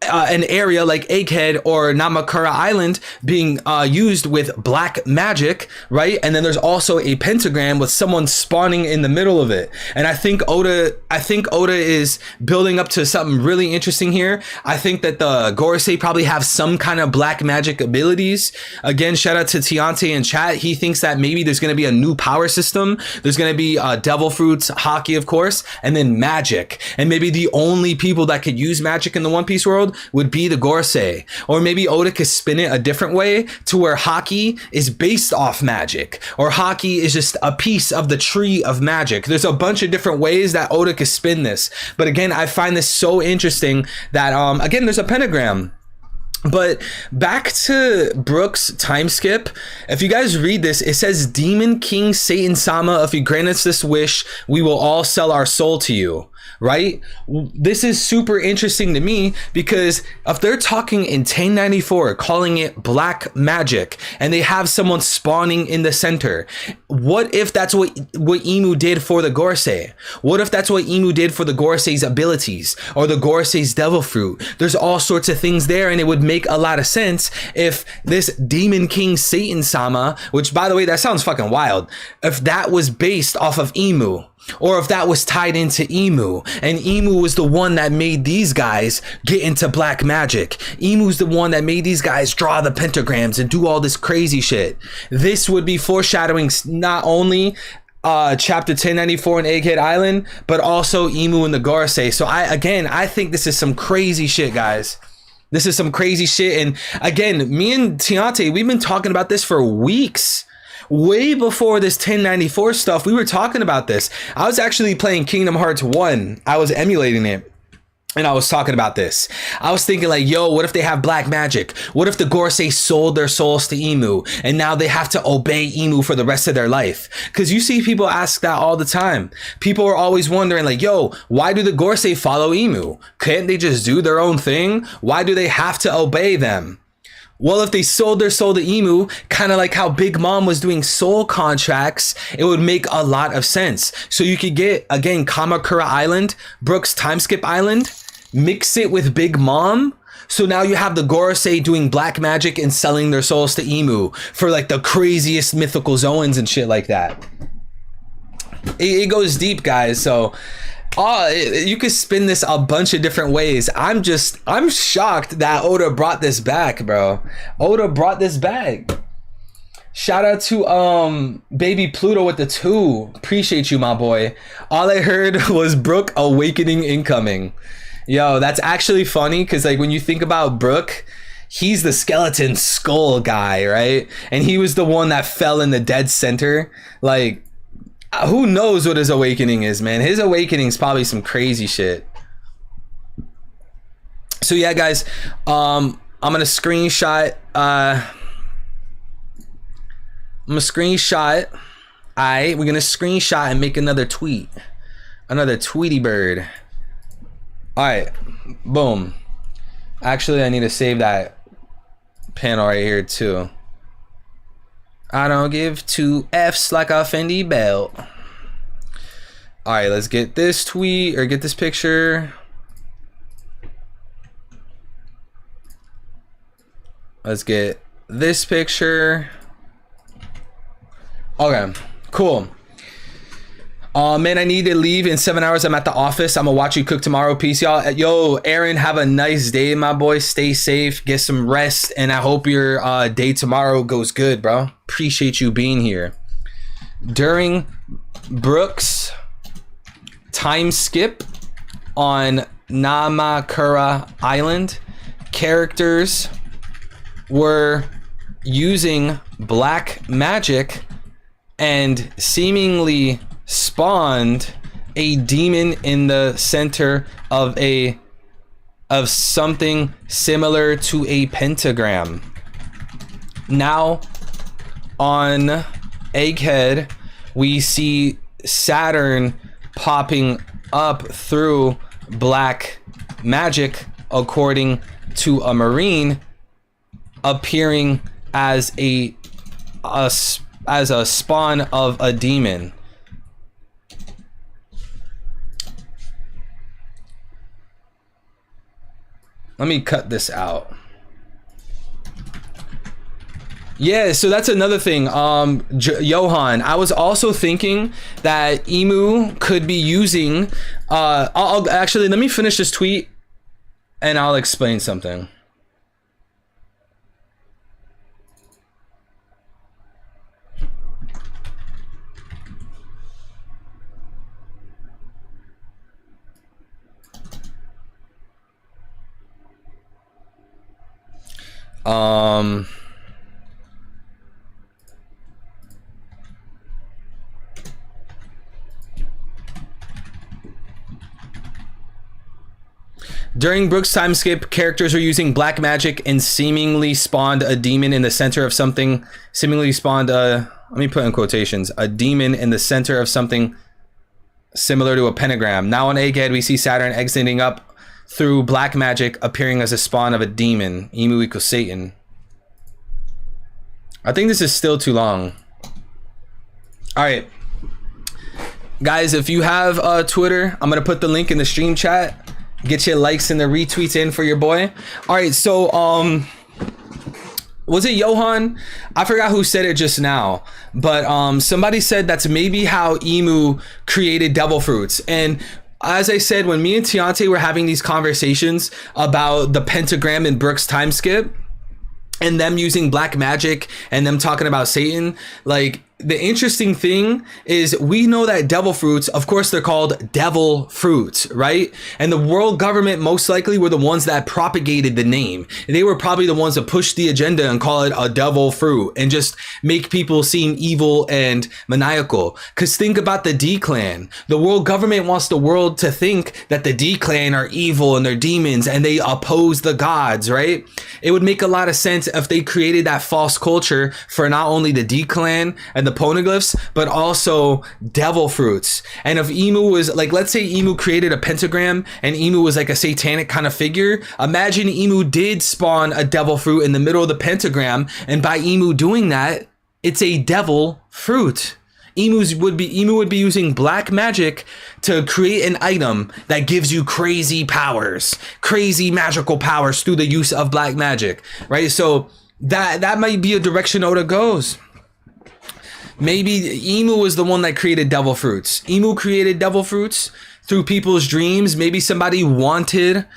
an area like Egghead or Namakura Island being used with black magic, right? And then there's also a pentagram with someone spawning in the middle of it. And I think Oda is building up to something really interesting here. I think that the Gorosei probably have some kind of black magic abilities. Again, shout out to Tiante in chat. He thinks that maybe there's going to be a new power system. There's going to be devil fruits, haki, of course, and then magic. And maybe the only people that could use magic in the One Piece world would be the Gorosei. Or maybe Oda could spin it a different way to where haki is based off magic, or haki is just a piece of the tree of magic. There's a bunch of different ways that Oda could spin this. But again, I find this so interesting that, again, there's a pentagram. But back to Brook's time skip. If you guys read this, it says, Demon King Satan Sama, if you grant us this wish, we will all sell our soul to you. Right? This is super interesting to me, because if they're talking in 1094, calling it black magic, and they have someone spawning in the center, what if that's what Imu did for the Gorosei? What if that's what Imu did for the Gorosei's abilities, or the Gorosei's devil fruit? There's all sorts of things there, and it would make a lot of sense if this Demon King Satan Sama, which by the way, that sounds fucking wild, if that was based off of Imu. Or if that was tied into Imu, and Imu was the one that made these guys get into black magic. Imu's the one that made these guys draw the pentagrams and do all this crazy shit. This would be foreshadowing not only chapter 1094 in Egghead Island, but also Imu and the Gorosei. So I think this is some crazy shit, guys. This is some crazy shit. And again, me and Tiante, we've been talking about this for weeks. way before this 1094 stuff, we were talking about this. I was actually playing Kingdom Hearts 1. I was emulating it. And I was talking about this. I was thinking like, yo, what if they have black magic? What if the Gorosei sold their souls to Emu and now they have to obey Emu for the rest of their life? Because you see people ask that all the time. People are always wondering like, yo, why do the Gorosei follow Emu? Can't they just do their own thing? Why do they have to obey them? Well, if they sold their soul to Emu, kind of like how Big Mom was doing soul contracts, it would make a lot of sense. So you could get, again, Kamakura Island, Brook's Timeskip Island, mix it with Big Mom. So now you have the Gorosei doing black magic and selling their souls to Emu for like the craziest mythical zones and shit like that. It goes deep, guys. So you could spin this a bunch of different ways. I'm shocked that Oda brought this back, bro. Oda brought this back. Shout out to Baby Pluto with the 2. Appreciate you, my boy. All I heard was Brook awakening incoming. Yo, that's actually funny because like when you think about Brook, he's the skeleton skull guy, right? And he was the one that fell in the dead center. Like, who knows what his awakening is, man? His awakening is probably some crazy shit. So yeah, guys, I'm gonna screenshot. We're gonna screenshot and make another tweet, another Tweety bird. All right, boom. Actually, I need to save that panel right here too. I don't give two F's like a Fendi belt. All right, let's get this tweet or get this picture. Let's get this picture. Okay, cool. Man, I need to leave in 7 hours. I'm at the office. I'm gonna watch you cook tomorrow. Peace, y'all. Yo, Aaron, have a nice day, my boy. Stay safe, get some rest, and I hope your day tomorrow goes good, bro. Appreciate you being here. During Brook's time skip on Namakura Island, characters were using black magic and seemingly spawned a demon in the center of something similar to a pentagram. Now on Egghead, we see Saturn popping up through black magic, according to a Marine, appearing as a spawn of a demon. Let me cut this out. Yeah, so that's another thing. Johan, I was also thinking that Emu could be using I'll actually, let me finish this tweet and I'll explain something. During Brook's time skip, characters are using black magic and seemingly spawned a demon in the center of something. Seemingly spawned let me put in quotations, a demon in the center of something similar to a pentagram. Now on Egghead, we see Saturn exiting up through black magic, appearing as a spawn of a demon. Emu equals Satan. I think this is still too long. All right, guys, if you have Twitter, I'm gonna put the link in the stream chat. Get your likes and the retweets in for your boy. All right, so was it Johan? I forgot who said it just now, but somebody said that's maybe how Emu created devil fruits. And as I said, when me and Tiante were having these conversations about the pentagram in Brook's time skip and them using black magic and them talking about Satan, like, the interesting thing is we know that devil fruits, of course, they're called devil fruits, right? And the world government most likely were the ones that propagated the name. They were probably the ones that pushed the agenda and call it a devil fruit and just make people seem evil and maniacal. Because think about the D-Clan. The world government wants the world to think that the D-Clan are evil and they're demons and they oppose the gods, right? It would make a lot of sense if they created that false culture for not only the D-Clan and the poneglyphs, but also devil fruits. And if Emu was like, let's say Emu created a pentagram and Emu was like a satanic kind of figure, imagine Emu did spawn a devil fruit in the middle of the pentagram, and by Emu doing that, it's a devil fruit. Emu would be using black magic to create an item that gives you crazy powers, crazy magical powers through the use of black magic, right? So that might be a direction Oda goes. Maybe Emu was the one that created devil fruits. Emu created devil fruits through people's dreams. Maybe somebody wanted,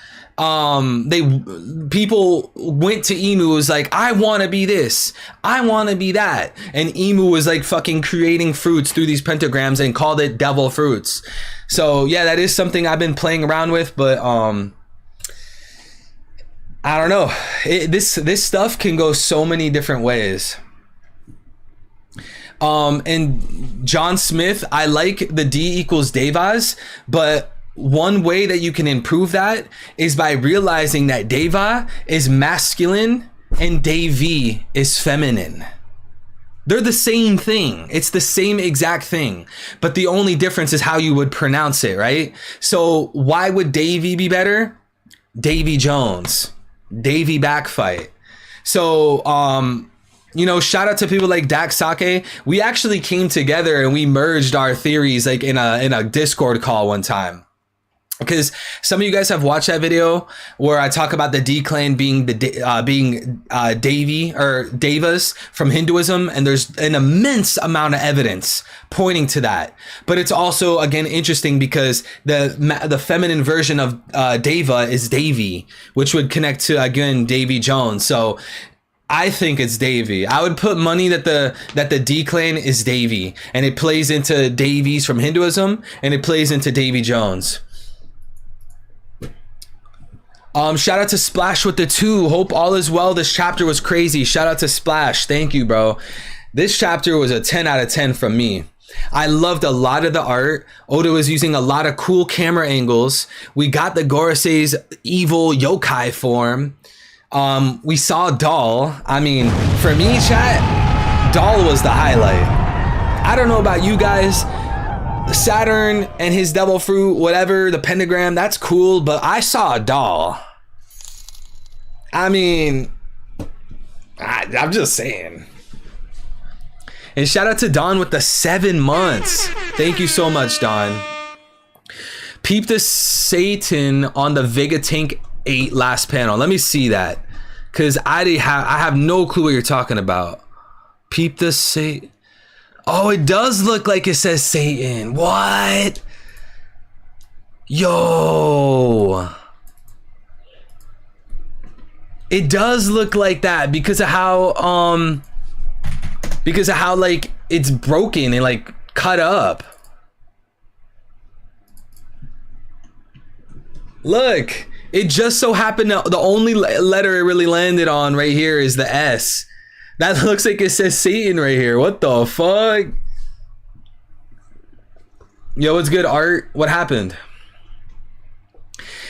people went to Emu, was like, I want to be this, I want to be that. And Emu was like fucking creating fruits through these pentagrams and called it devil fruits. So yeah, that is something I've been playing around with, but, I don't know. This stuff can go so many different ways. And John Smith, I like the D equals Devas, but one way that you can improve that is by realizing that Deva is masculine and Devi is feminine. They're the same thing. It's the same exact thing, but the only difference is how you would pronounce it, right? So why would Davy be better? Davy Jones, Davy Backfight. So, you know, shout out to people like Dak Sake. We actually came together and we merged our theories like in a Discord call one time. Because some of you guys have watched that video where I talk about the D-Clan being Devi or Devas from Hinduism, and there's an immense amount of evidence pointing to that. But it's also, again, interesting because the feminine version of Deva is Davy, which would connect to, again, Davy Jones. So I think it's Davy. I would put money that the D-Clan is Davy, and it plays into Davies from Hinduism, and it plays into Davy Jones. Shout out to Splash with the 2. Hope all is well. This chapter was crazy. Shout out to Splash. Thank you, bro. This chapter was a 10 out of 10 from me. I loved a lot of the art. Oda was using a lot of cool camera angles. We got the Gorosei's evil yokai form. We saw Doll. I mean, for me, chat, Doll was the highlight. I don't know about you guys. Saturn and his devil fruit, whatever, the pentagram, that's cool, but I saw a Doll. I mean, I'm just saying. And shout out to Don with the 7 months. Thank you so much, Don. Peep the Satan on the Vegapunk 8 last panel. Let me see that, because I have no clue what you're talking about. Peep the Satan. Oh, it does look like it says Satan. What? Yo. It does look like that because of how like it's broken and like cut up. Look, it just so happened that the only letter it really landed on right here is the S. That looks like it says Satan right here. What the fuck? Yo, what's good, Art? What happened?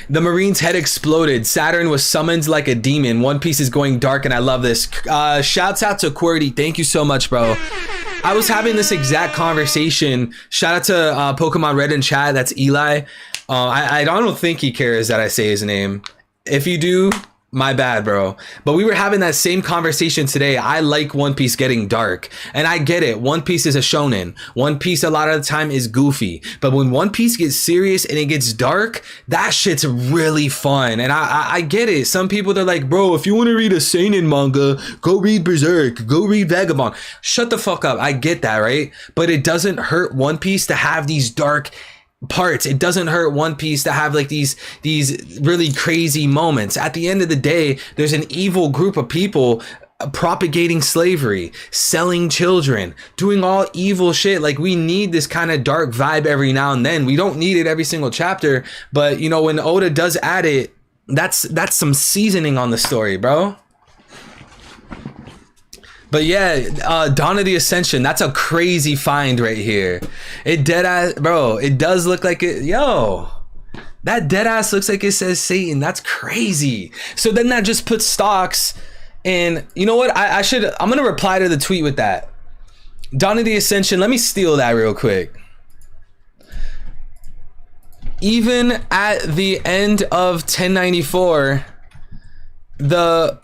The Marine's head exploded. Saturn was summoned like a demon. One Piece is going dark, and I love this. Shouts out to QWERTY. Thank you so much, bro. I was having this exact conversation. Shout out to Pokemon Red in chat. That's Eli. I don't think he cares that I say his name. If you do, my bad, bro. But we were having that same conversation today. I like One Piece getting dark, and I get it. One Piece is a shonen. One Piece a lot of the time is goofy, but when One Piece gets serious and it gets dark, that shit's really fun. And I get it. Some people, they're like, bro, if you want to read a seinen manga, go read Berserk, go read Vagabond. Shut the fuck up. I get that, right? But it doesn't hurt One Piece to have these dark parts. It doesn't hurt One Piece to have like these really crazy moments. At the end of the day, there's an evil group of people propagating slavery, selling children, doing all evil shit. Like, we need this kind of dark vibe every now and then. We don't need it every single chapter, but you know, when Oda does add it, that's some seasoning on the story, bro. But yeah, Dawn of the Ascension, that's a crazy find right here. It deadass, bro, it does look like it. Yo, that deadass looks like it says Satan. That's crazy. So then that just puts stocks in, you know what? I'm going to reply to the tweet with that. Dawn of the Ascension, let me steal that real quick. Even at the end of 1094, the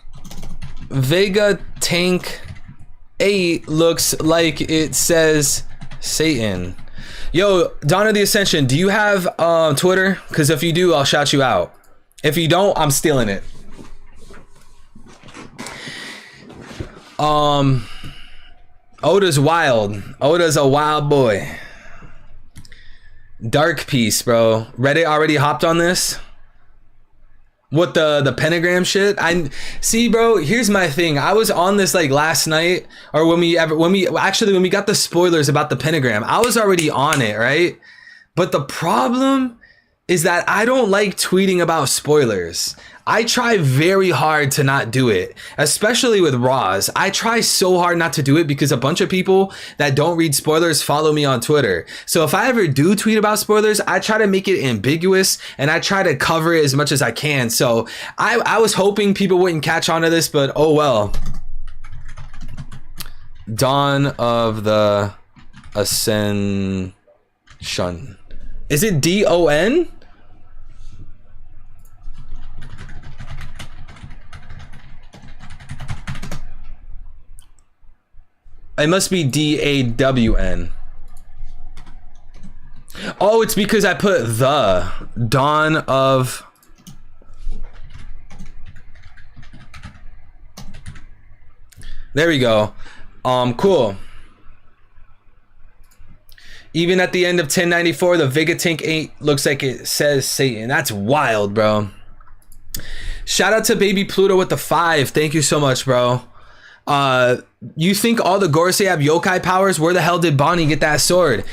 Vega Tank 8 looks like it says Satan. Yo, Dawn of the Ascension, do you have Twitter? Because if you do, I'll shout you out. If you don't, I'm stealing it. Oda's wild. Oda's a wild boy. Dark Piece, bro. Reddit already hopped on this. What, the pentagram shit? I see, bro. Here's my thing. I was on this like last night, or when we got the spoilers about the pentagram. I was already on it, right? But the problem is that I don't like tweeting about spoilers. I try very hard to not do it, especially with Raws. I try so hard not to do it because a bunch of people that don't read spoilers follow me on Twitter. So if I ever do tweet about spoilers, I try to make it ambiguous and I try to cover it as much as I can. So I was hoping people wouldn't catch on to this, but oh well. Dawn of the Ascension. Is it D-O-N? It must be D-A-W-N. Oh, it's because I put the Dawn of... There we go. Cool. Even at the end of 1094, the Vega Tank 8 looks like it says Satan. That's wild, bro. Shout out to Baby Pluto with the 5. Thank you so much, bro. You think all the Gorosei have yokai powers? Where the hell did Bonnie get that sword?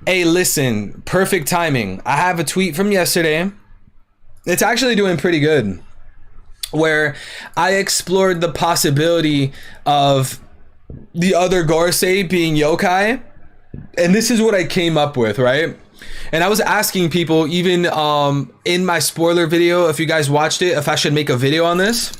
Hey, listen, perfect timing. I have a tweet from yesterday. It's actually doing pretty good, where I explored the possibility of the other Gorosei being yokai. And this is what I came up with, right? And I was asking people, even in my spoiler video, if you guys watched it, if I should make a video on this.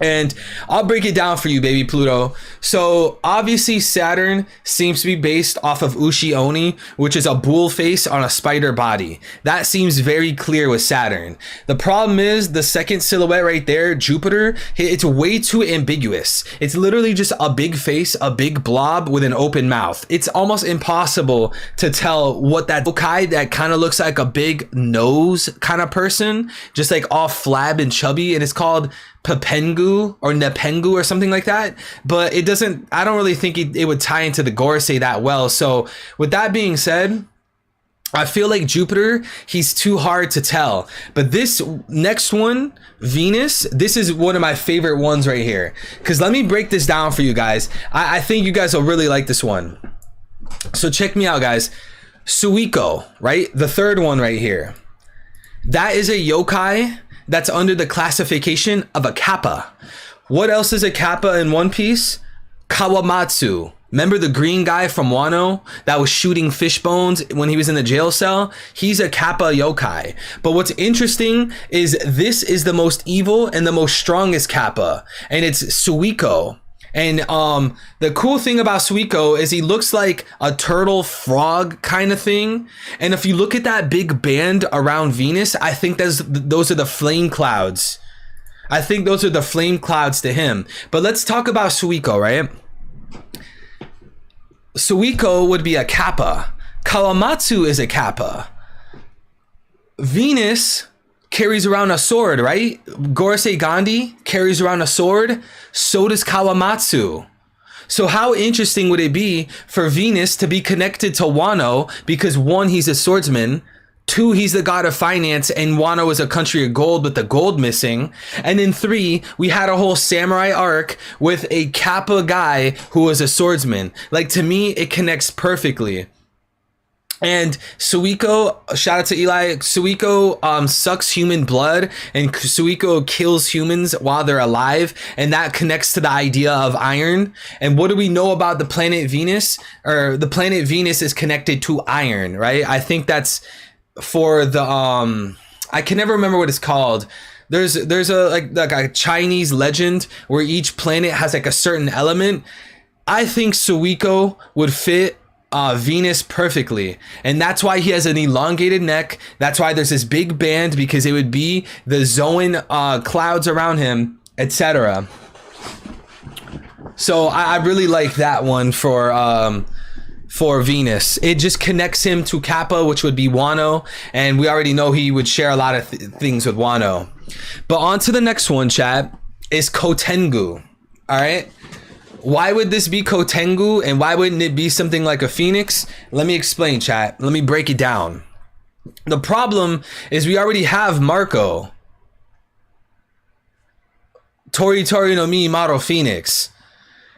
And I'll break it down for you, Baby Pluto. So obviously Saturn seems to be based off of Ushi Oni, which is a bull face on a spider body. That seems very clear with Saturn. The problem is the second silhouette right there, Jupiter, it's way too ambiguous. It's literally just a big face, a big blob with an open mouth. It's almost impossible to tell what that yokai that kind of looks like a big nose kind of person, just like all flab and chubby, and it's called Papengu or Nepengu or something like that, but it doesn't, I don't really think it would tie into the Gorosei that well. So with that being said, I feel like Jupiter, he's too hard to tell. But this next one, Venus, this is one of my favorite ones right here, because let me break this down for you guys. I think you guys will really like this one. So check me out, guys. Suiko, right? The third one right here. That is a yokai that's under the classification of a kappa. What else is a kappa in One Piece? Kawamatsu. Remember the green guy from Wano that was shooting fish bones when he was in the jail cell? He's a kappa yokai. But what's interesting is this is the most evil and the most strongest kappa, and it's Suiko. And the cool thing about Suiko is he looks like a turtle frog kind of thing. And if you look at that big band around Venus, I think those are the flame clouds. I think those are the flame clouds to him. But let's talk about Suiko, right? Suiko would be a kappa. Kawamatsu is a kappa. Venus carries around a sword, right? Gorosei Gandhi carries around a sword. So does Kawamatsu. So how interesting would it be for Venus to be connected to Wano, because one, he's a swordsman, 2, he's the god of finance, and Wano is a country of gold with the gold missing. And in 3, we had a whole samurai arc with a Kappa guy who was a swordsman. Like, to me, it connects perfectly. And Suiko, shout out to Eli, Suiko sucks human blood, and Suiko kills humans while they're alive, and that connects to the idea of iron. And what do we know about the planet Venus? Or the planet Venus is connected to iron, right? I think that's for the I can never remember what it's called. There's a like a Chinese legend where each planet has like a certain element. I think Suiko would fit Venus perfectly, and that's why he has an elongated neck. That's why there's this big band, because it would be the Zoan clouds around him, etc. So I really like that one for Venus. It just connects him to Kappa, which would be Wano, and we already know he would share a lot of things with Wano. But on to the next one, chat, is Kotengu. All right. Why would this be Kotengu, and why wouldn't it be something like a phoenix? Let me explain, chat. Let me break it down. The problem is we already have Marco. Tori Tori no Mi Model Phoenix.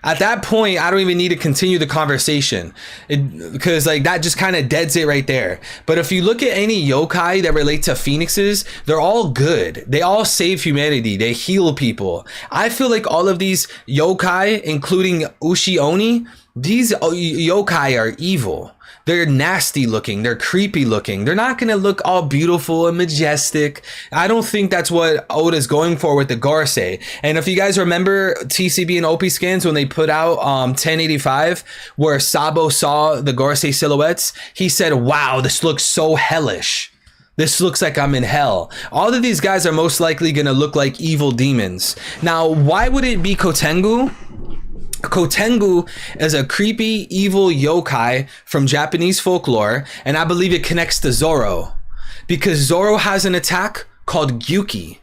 At that point, I don't even need to continue the conversation, because like that just kind of deads it right there. But if you look at any yokai that relate to phoenixes, they're all good. They all save humanity. They heal people. I feel like all of these yokai, including Ushi Oni, these yokai are evil. They're nasty looking. They're creepy looking. They're not going to look all beautiful and majestic. I don't think that's what Oda's going for with the Gorosei. And if you guys remember TCB and OP scans when they put out 1085, where Sabo saw the Gorosei silhouettes, he said, wow, this looks so hellish. This looks like I'm in hell. All of these guys are most likely going to look like evil demons. Now, why would it be Kotengu? Kotengu is a creepy, evil yokai from Japanese folklore, and I believe it connects to Zoro, because Zoro has an attack called Gyuki.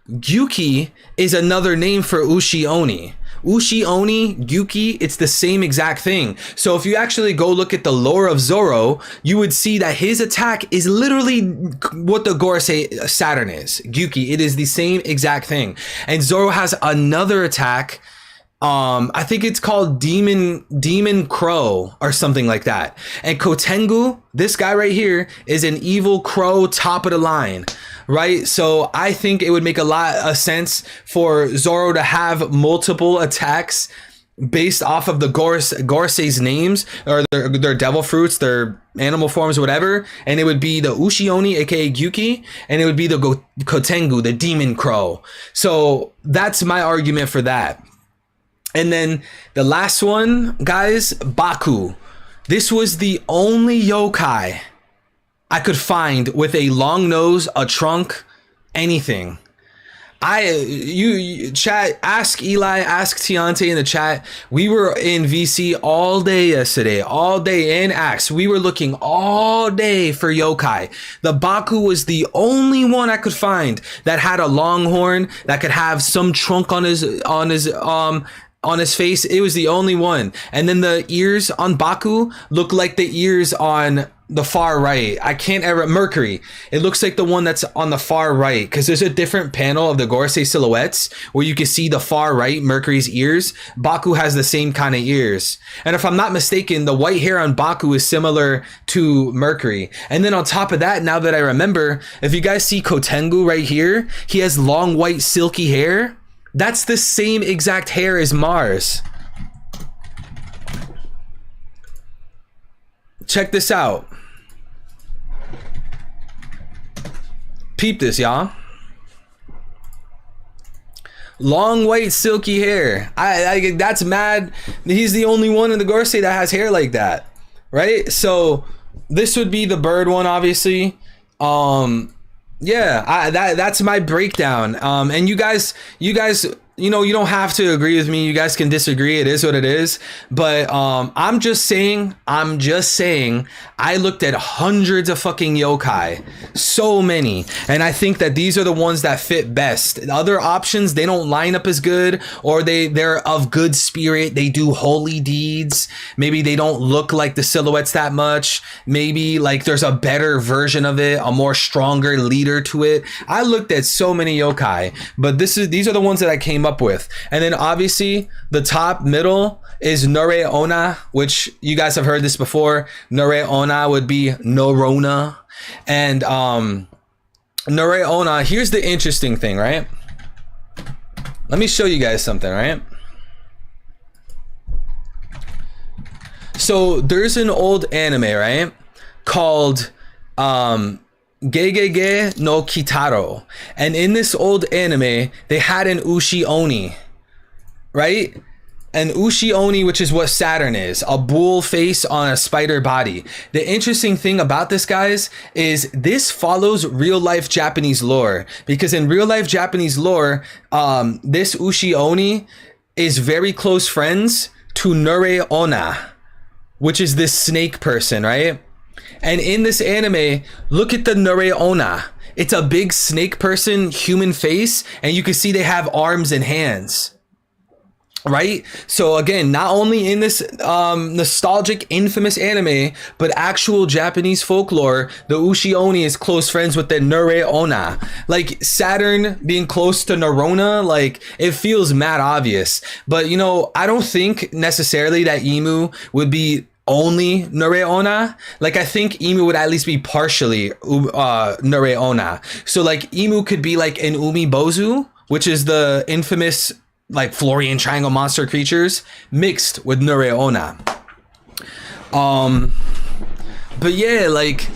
Gyuki is another name for Ushi Oni. Ushi Oni, Gyuki, it's the same exact thing. So if you actually go look at the lore of Zoro, you would see that his attack is literally what the Gorosei Saturn is. Gyuki, it is the same exact thing. And Zoro has another attack, I think it's called Demon Crow or something like that. And Kotengu, this guy right here, is an evil crow, top of the line, right? So I think it would make a lot of sense for Zoro to have multiple attacks based off of the Gorosei's names, or their devil fruits, their animal forms, whatever. And it would be the Ushi Oni, aka Gyuki, and it would be the Kotengu, the demon crow. So that's my argument for that. And then the last one, guys, Baku. This was the only yokai I could find with a long nose, a trunk, anything. You chat, ask Eli, ask Tiante in the chat. We were in VC all day yesterday, all day in Axe. We were looking all day for yokai. The Baku was the only one I could find that had a long horn, that could have some trunk on his face. It was the only one. And then the ears on Baku look like the ears on the far right. I can't ever, Mercury. It looks like the one that's on the far right, because there's a different panel of the Gorosei silhouettes where you can see the far right, Mercury's ears. Baku has the same kind of ears. And if I'm not mistaken, the white hair on Baku is similar to Mercury. And then on top of that, now that I remember, if you guys see Kotengu right here, he has long white silky hair. That's the same exact hair as Mars. Check this out. Peep this, y'all. Long white silky hair. I that's mad. He's the only one in the Gorosei that has hair like that, right? So this would be the bird one, obviously. Yeah, that's my breakdown. And you guys you know, you don't have to agree with me. You guys can disagree. It is what it is. But I'm just saying, I looked at hundreds of fucking yokai, so many, and I think that these are the ones that fit best. The other options, they don't line up as good, or they're of good spirit. They do holy deeds. Maybe they don't look like the silhouettes that much. Maybe like there's a better version of it, a more stronger leader to it. I looked at so many yokai, but these are the ones that I came up with. And then obviously the top middle is Nure Onna, which you guys have heard this before. Nure Onna would be Norona. And Nure Onna, here's the interesting thing, right? Let me show you guys something, right? So there's an old anime, right, called Gegege no Kitaro, and in this old anime they had an Ushi Oni, right? An Ushi Oni, which is what Saturn is, a bull face on a spider body. The interesting thing about this, guys, is this follows real life Japanese lore, because in real life Japanese lore, this Ushi Oni is very close friends to Nure Onna, which is this snake person, right? And in this anime, look at the Nure Onna. It's a big snake person, human face, and you can see they have arms and hands, right? So again, not only in this nostalgic, infamous anime, but actual Japanese folklore, the Ushi Oni is close friends with the Nure Onna. Like Saturn being close to Norona, like it feels mad obvious. But you know, I don't think necessarily that Imu would be only Nure Onna. Like I think Imu would at least be partially Nure Onna. So like Imu could be like an Umibozu, which is the infamous like Florian Triangle monster creatures, mixed with Nure Onna. But yeah, like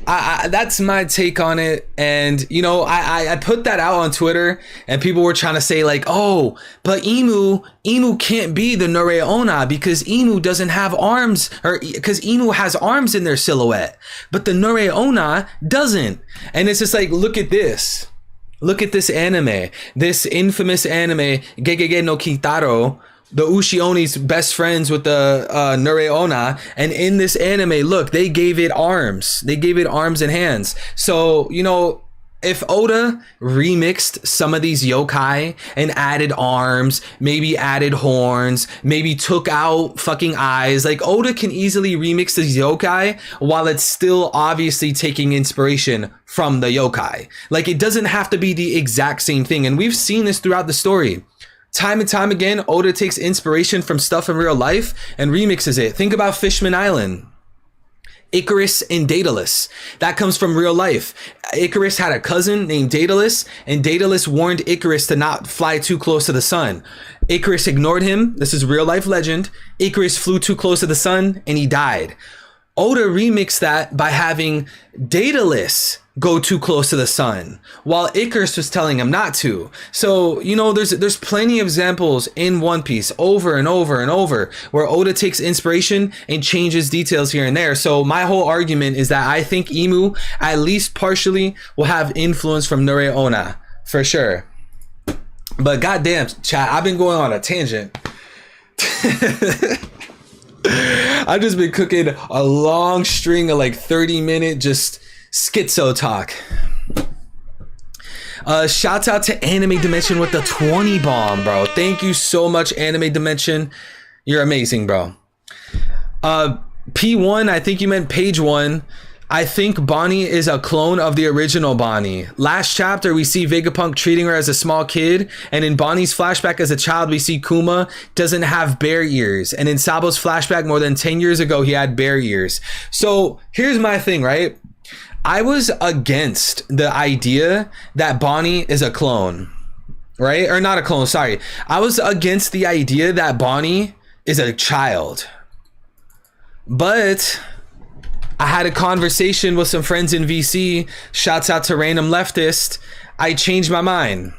I that's my take on it. And you know, I put that out on Twitter, and people were trying to say like, oh, but Imu can't be the Nure Onna because Imu doesn't have arms, or because Imu has arms in their silhouette, but the Nure Onna doesn't. And it's just like, look at this. Look at this anime, this infamous anime, Gegege no Kitaro. The Ushi Oni's best friends with the Nure Onna, and in this anime, look, they gave it arms. They gave it arms and hands. So, you know, if Oda remixed some of these yokai and added arms, maybe added horns, maybe took out fucking eyes, like Oda can easily remix these yokai while it's still obviously taking inspiration from the yokai. Like it doesn't have to be the exact same thing. And we've seen this throughout the story. Time and time again, Oda takes inspiration from stuff in real life and remixes it. Think about Fishman Island. Icarus and Daedalus. That comes from real life. Icarus had a cousin named Daedalus, and Daedalus warned Icarus to not fly too close to the sun. Icarus ignored him. This is real life legend. Icarus flew too close to the sun and he died. Oda remixed that by having Daedalus go too close to the sun while Icarus was telling him not to. So, you know, there's plenty of examples in One Piece over and over and over where Oda takes inspiration and changes details here and there. So my whole argument is that I think Imu, at least partially, will have influence from Nure Onna for sure. But goddamn, chat, I've been going on a tangent. I've just been cooking a long string of like 30-minute just schizo talk. Shout out to Anime Dimension with the 20 bomb, bro. Thank you so much, Anime Dimension. You're amazing, bro. P1, I think you meant page 1. I think Bonnie is a clone of the original Bonnie. Last chapter, we see Vegapunk treating her as a small kid. And in Bonnie's flashback as a child, we see Kuma doesn't have bear ears. And in Sabo's flashback more than 10 years ago, he had bear ears. So here's my thing, right? I was against the idea that Bonnie is a clone, right? Or not a clone, sorry. I was against the idea that Bonnie is a child. But I had a conversation with some friends in VC. Shouts out to Random Leftist. I changed my mind.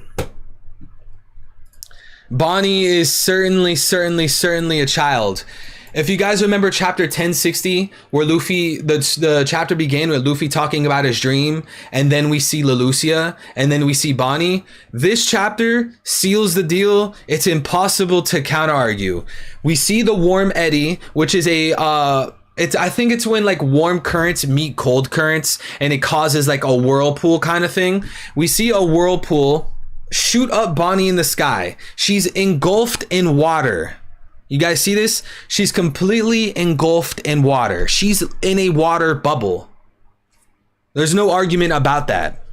Bonnie is certainly a child. If you guys remember chapter 1060, where Luffy, the chapter began with Luffy talking about his dream, and then we see Leloucia, and then we see Bonnie. This chapter seals the deal. It's impossible to counter argue. We see the warm eddy, which is a I think it's when like warm currents meet cold currents, and it causes like a whirlpool kind of thing. We see a whirlpool shoot up Bonnie in the sky. She's engulfed in water. You guys see this? She's completely engulfed in water. She's in a water bubble. There's no argument about that.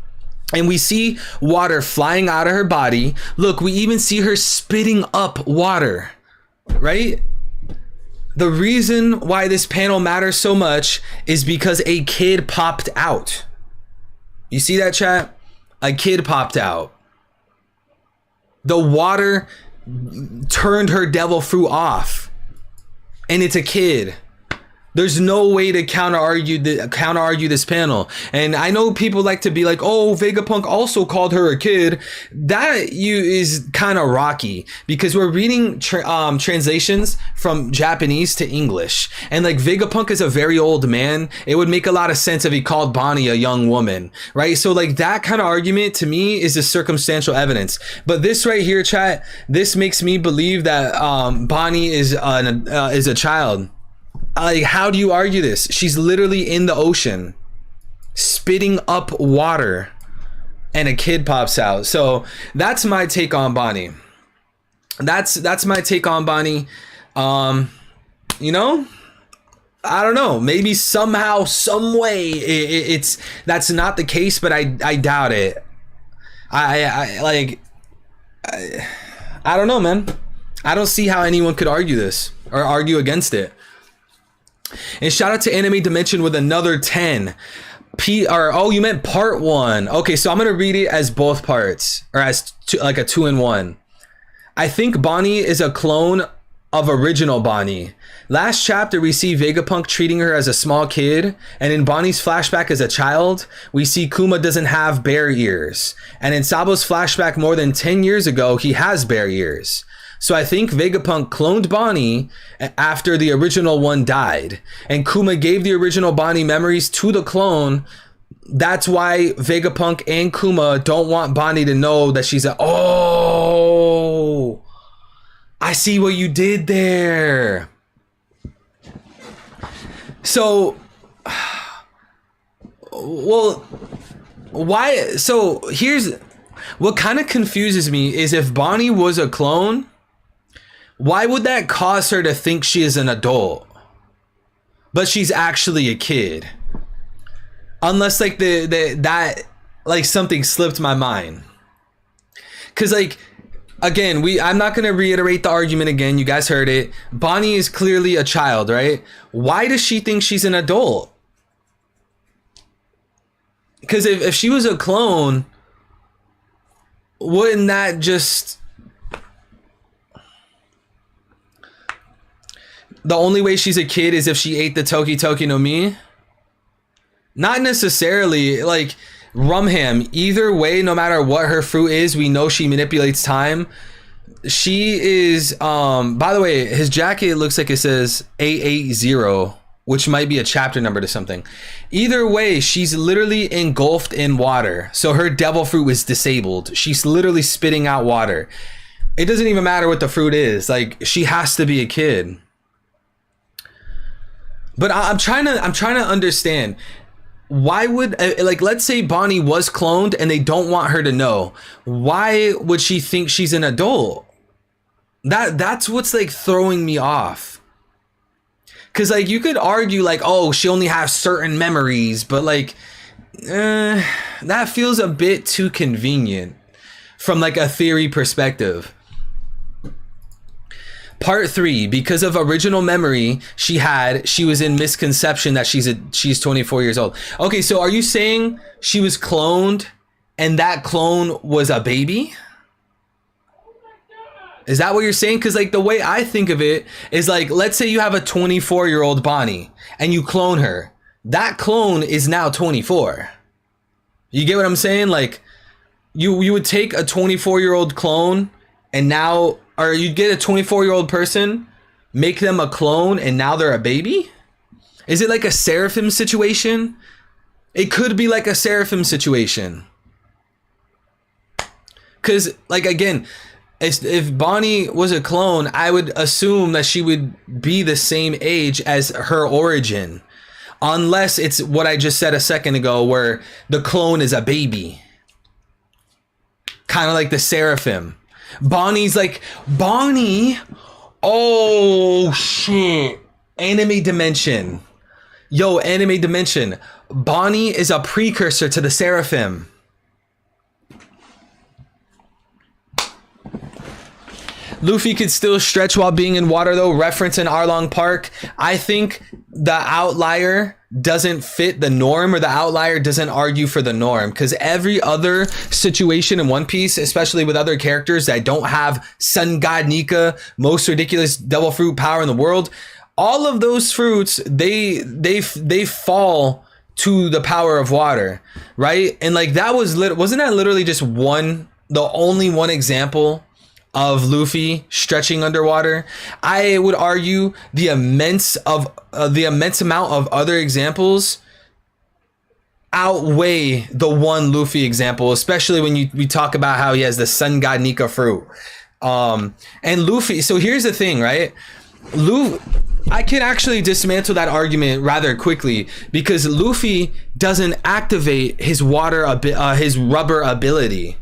And we see water flying out of her body. Look, we even see her spitting up water, right? The reason why this panel matters so much is because a kid popped out. You see that, chat? A kid popped out. The water turned her devil fruit off, and it's a kid. There's no way to counter argue this panel. And I know people like to be like, oh, Vegapunk also called her a kid. That is kind of rocky, because we're reading translations from Japanese to English, and like Vegapunk is a very old man. It would make a lot of sense if he called Bonnie a young woman, right? So like that kind of argument to me is a circumstantial evidence. But this right here, chat, this makes me believe that Bonnie is a child. Like, how do you argue this? She's literally in the ocean, spitting up water, and a kid pops out. So that's my take on Bonnie. That's my take on Bonnie. You know, I don't know. Maybe somehow, some way, that's not the case, but I doubt it. I don't know, man. I don't see how anyone could argue this or argue against it. And shout out to Anime Dimension with another 10. Oh, you meant part 1. Okay, so I'm gonna read it as both parts, or as like a 2-in-1. I think Bonnie is a clone of original Bonnie. Last chapter, we see Vegapunk treating her as a small kid, and in Bonnie's flashback as a child, we see Kuma doesn't have bear ears. And in Sabo's flashback more than 10 years ago, he has bear ears. So I think Vegapunk cloned Bonnie after the original one died, and Kuma gave the original Bonnie memories to the clone. That's why Vegapunk and Kuma don't want Bonnie to know that she's oh, I see what you did there. So, well, why? So here's what kind of confuses me is if Bonnie was a clone, why would that cause her to think she is an adult, but she's actually a kid? Unless like that like something slipped my mind. Cause like, again, I'm not gonna reiterate the argument again. You guys heard it. Bonnie is clearly a child, right? Why does she think she's an adult? Cause if she was a clone, wouldn't that just... The only way she's a kid is if she ate the Toki Toki no Mi? Not necessarily. Like, Rumham, either way, no matter what her fruit is, we know she manipulates time. She is, by the way, his jacket looks like it says 880, which might be a chapter number to something. Either way, she's literally engulfed in water. So her devil fruit is disabled. She's literally spitting out water. It doesn't even matter what the fruit is. Like, she has to be a kid. But I'm trying to understand, why would, like, let's say Bonnie was cloned and they don't want her to know. Why would she think she's an adult? That's what's like throwing me off. Cause like you could argue like, oh, she only has certain memories, but like, that feels a bit too convenient from like a theory perspective. Part 3, because of original memory she was in misconception that she's 24 years old. Okay, so are you saying she was cloned and that clone was a baby? Is that what you're saying? Because like the way I think of it is like, let's say you have a 24-year-old Bonnie and you clone her. That clone is now 24. You get what I'm saying? Like you would take a 24-year-old clone and now... Or you'd get a 24-year-old person make them a clone, and now they're a baby? Is it like a Seraphim situation? It could be like a Seraphim situation. Because, like, again, if Bonnie was a clone, I would assume that she would be the same age as her origin. Unless it's what I just said a second ago, where the clone is a baby. Kind of like the Seraphim. Bonnie's like, Bonnie? Oh, shit. Anime Dimension. Yo, Anime Dimension. Bonnie is a precursor to the Seraphim. Luffy could still stretch while being in water, though. Reference in Arlong Park. I think the outlier doesn't fit the norm, or the outlier doesn't argue for the norm, because every other situation in One Piece, especially with other characters that don't have Sun God Nika, most ridiculous devil fruit power in the world, all of those fruits, they fall to the power of water, right? And like that wasn't that literally just the only one example of Luffy stretching underwater? I would argue the immense amount of other examples outweigh the one Luffy example, especially when we talk about how he has the Sun God Nika fruit. And Luffy, so here's the thing, right? I can actually dismantle that argument rather quickly, because Luffy doesn't activate his his rubber ability.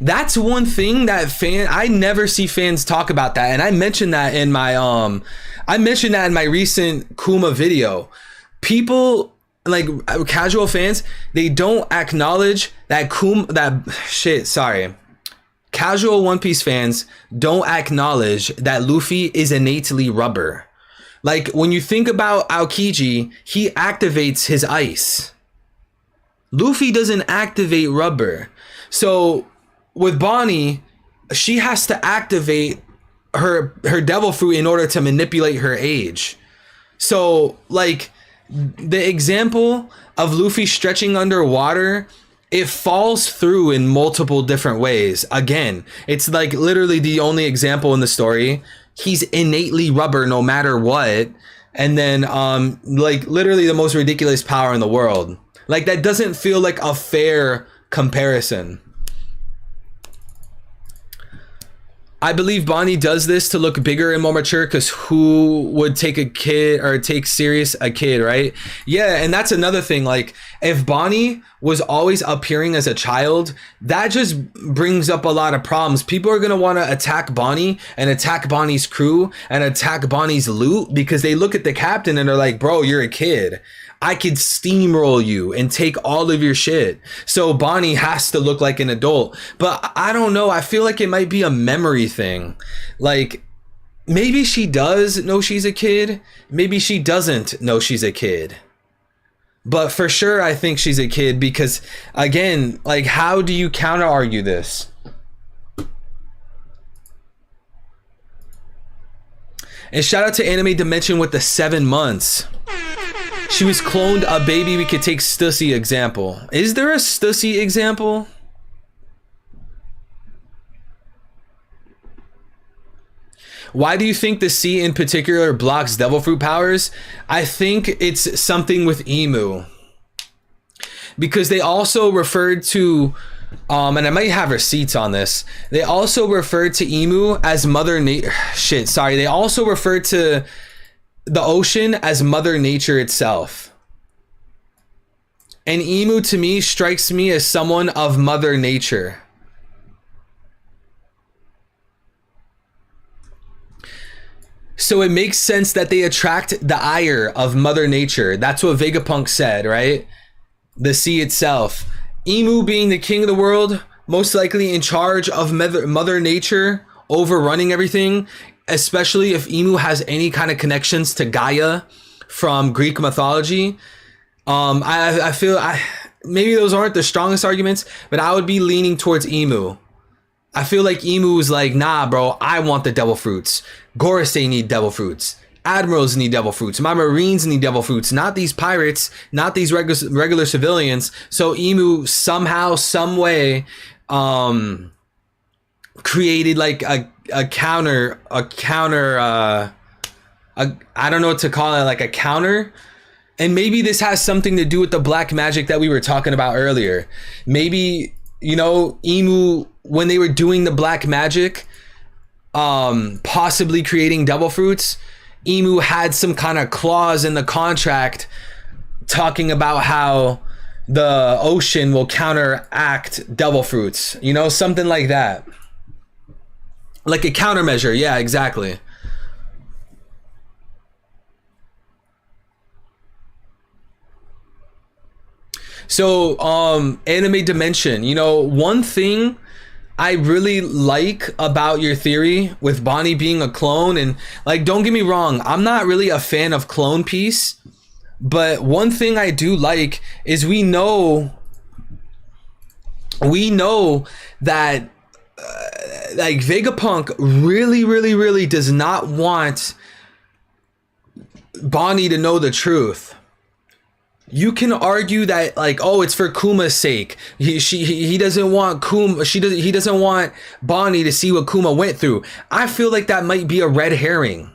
That's one thing that I never see fans talk about that, and I mentioned that in my recent Kuma video. People, like casual fans, they don't acknowledge that casual One Piece fans don't acknowledge that Luffy is innately rubber. Like when you think about Aokiji, he activates his ice. Luffy doesn't activate rubber. So with Bonnie, she has to activate her devil fruit in order to manipulate her age. So like the example of Luffy stretching underwater, it falls through in multiple different ways. Again, it's like literally the only example in the story. He's innately rubber no matter what. And then like literally the most ridiculous power in the world. Like that doesn't feel like a fair comparison. I believe Bonnie does this to look bigger and more mature, because who would take a kid or take serious a kid, right? Yeah, and that's another thing. Like, if Bonnie was always appearing as a child, that just brings up a lot of problems. People are going to want to attack Bonnie and attack Bonnie's crew and attack Bonnie's loot, because they look at the captain and they're like, bro, you're a kid. I could steamroll you and take all of your shit. So Bonnie has to look like an adult. But I don't know. I feel like it might be a memory thing. Like, maybe she does know she's a kid. Maybe she doesn't know she's a kid. But for sure, I think she's a kid, because, again, like, how do you counter argue this? And shout out to Anime Dimension with the 7 months. She was cloned a baby. We could take Stussy example. Is there a Stussy example? Why do you think the sea in particular blocks devil fruit powers? I think it's something with Emu. Because they also referred to, and I might have receipts on this, they also referred to Emu as Mother Nature. They also referred to the ocean as Mother Nature itself. And Emu to me strikes me as someone of Mother Nature. So it makes sense that they attract the ire of Mother Nature. That's what Vegapunk said, right? The sea itself. Emu being the king of the world, most likely in charge of Mother Nature, overrunning everything. Especially if Emu has any kind of connections to Gaia from Greek mythology. I feel maybe those aren't the strongest arguments, but I would be leaning towards Emu. I feel like Emu is like, nah, bro, I want the devil fruits. Gorosei need devil fruits. Admirals need devil fruits. My Marines need devil fruits. Not these pirates, not these regular civilians. So Emu somehow, some way, created like I don't know what to call it, like a counter. And maybe this has something to do with the black magic that we were talking about earlier. Maybe, you know, Imu, when they were doing the black magic, possibly creating devil fruits, Imu had some kind of clause in the contract talking about how the ocean will counteract devil fruits, you know, something like that. Like a countermeasure. Yeah, exactly. So, Anime Dimension, you know, one thing I really like about your theory with Bonnie being a clone, and like, don't get me wrong, I'm not really a fan of Clone Piece, but one thing I do like is we know that like Vegapunk really does not want Bonnie to know the truth. You can argue that, like, oh, it's for Kuma's sake. He doesn't want Kuma. He doesn't want Bonnie to see what Kuma went through. I feel like that might be a red herring,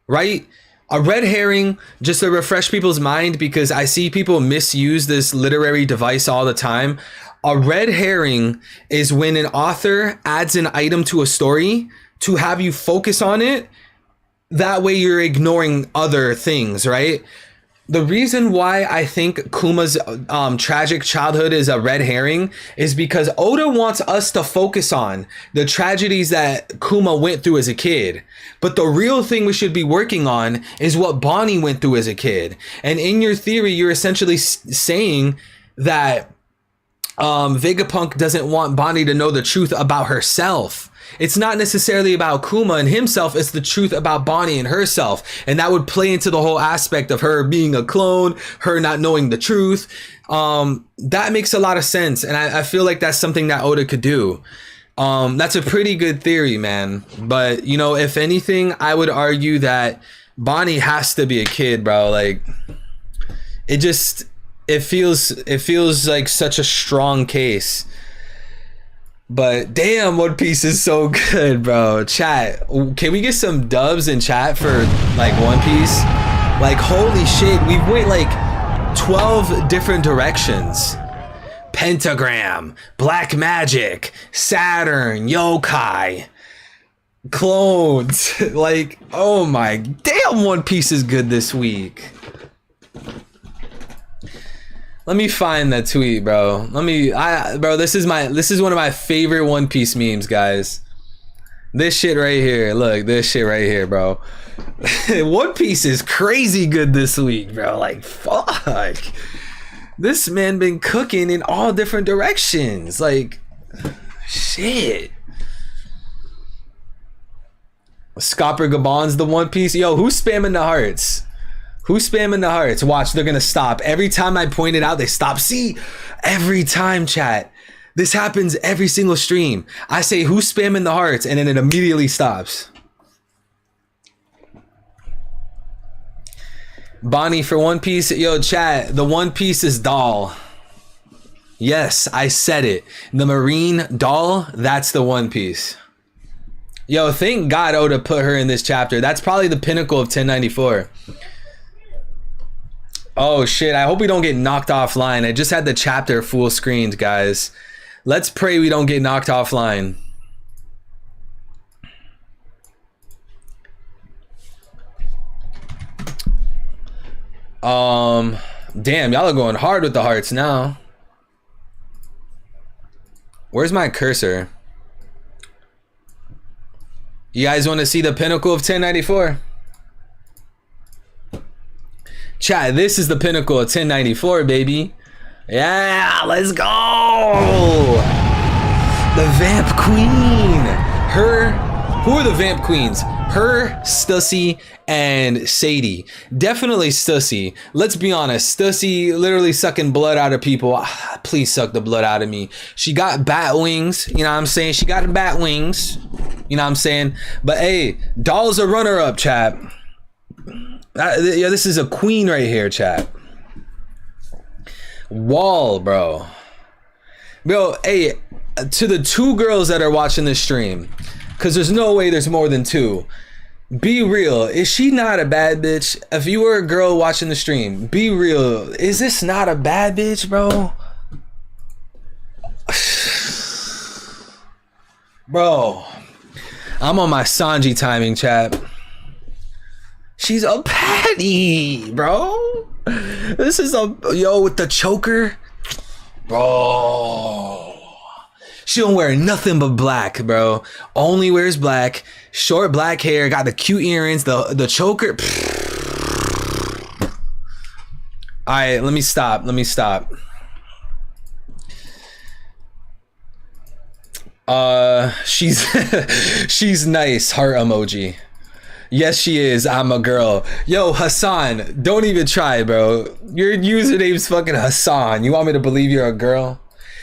right? A red herring, just to refresh people's mind, because I see people misuse this literary device all the time. A red herring is when an author adds an item to a story to have you focus on it. That way you're ignoring other things, right? The reason why I think Kuma's tragic childhood is a red herring is because Oda wants us to focus on the tragedies that Kuma went through as a kid. But the real thing we should be working on is what Bonnie went through as a kid. And in your theory, you're essentially saying that Vegapunk doesn't want Bonnie to know the truth about herself. It's not necessarily about Kuma and himself, it's the truth about Bonnie and herself. And that would play into the whole aspect of her being a clone, her not knowing the truth. That makes a lot of sense. And I feel like that's something that Oda could do. That's a pretty good theory, man. But, you know, if anything, I would argue that Bonnie has to be a kid, bro. Like, it feels like such a strong case. But damn, One Piece is so good, bro. Chat, can we get some dubs in chat for like One Piece? Like, holy shit, we went like 12 different directions. Pentagram, Black Magic, Saturn, Yokai, clones. Like, oh my, damn, One Piece is good this week. Let me find that tweet, bro. Bro, this is one of my favorite One Piece memes, guys. This shit right here. Look, this shit right here, bro. One Piece is crazy good this week, bro. Like, fuck. This man been cooking in all different directions. Like, shit. Scopper Gabon's the One Piece. Yo, who's spamming the hearts? Who's spamming the hearts? Watch, they're gonna stop. Every time I point it out, they stop. See, every time, chat. This happens every single stream. I say, who's spamming the hearts? And then it immediately stops. Bonnie for One Piece. Yo, chat, the One Piece is doll. Yes, I said it. The Marine doll, that's the One Piece. Yo, thank God Oda put her in this chapter. That's probably the pinnacle of 1094. Oh shit, I hope we don't get knocked offline. I just had the chapter full screened, guys. Let's pray we don't get knocked offline. Damn, y'all are going hard with the hearts now. Where's my cursor? You guys want to see the pinnacle of 1094? Chat, this is the pinnacle of 1094, baby. Yeah, let's go. The Vamp Queen. Who are the Vamp Queens? Her, Stussy, and Sadie. Definitely Stussy. Let's be honest. Stussy literally sucking blood out of people. Please suck the blood out of me. She got bat wings. You know what I'm saying? She got bat wings. You know what I'm saying? But hey, Doll's a runner-up, chat. Yeah, this is a queen right here, chat. Wall, bro. Bro, hey, to the two girls that are watching this stream, Because there's no way there's more than 2. Be real. Is she not a bad bitch? If you were a girl watching the stream, be real. Is this not a bad bitch, bro? Bro, I'm on my Sanji timing, chat. She's a patty, bro. This is a yo with the choker, bro. She don't wear nothing but black, bro. Only wears black. Short black hair. Got the cute earrings. The choker. All right, let me stop. She's she's nice. Heart emoji. Yes, she is. I'm a girl. Yo, Hassan, don't even try, bro. Your username's fucking Hassan. You want me to believe you're a girl?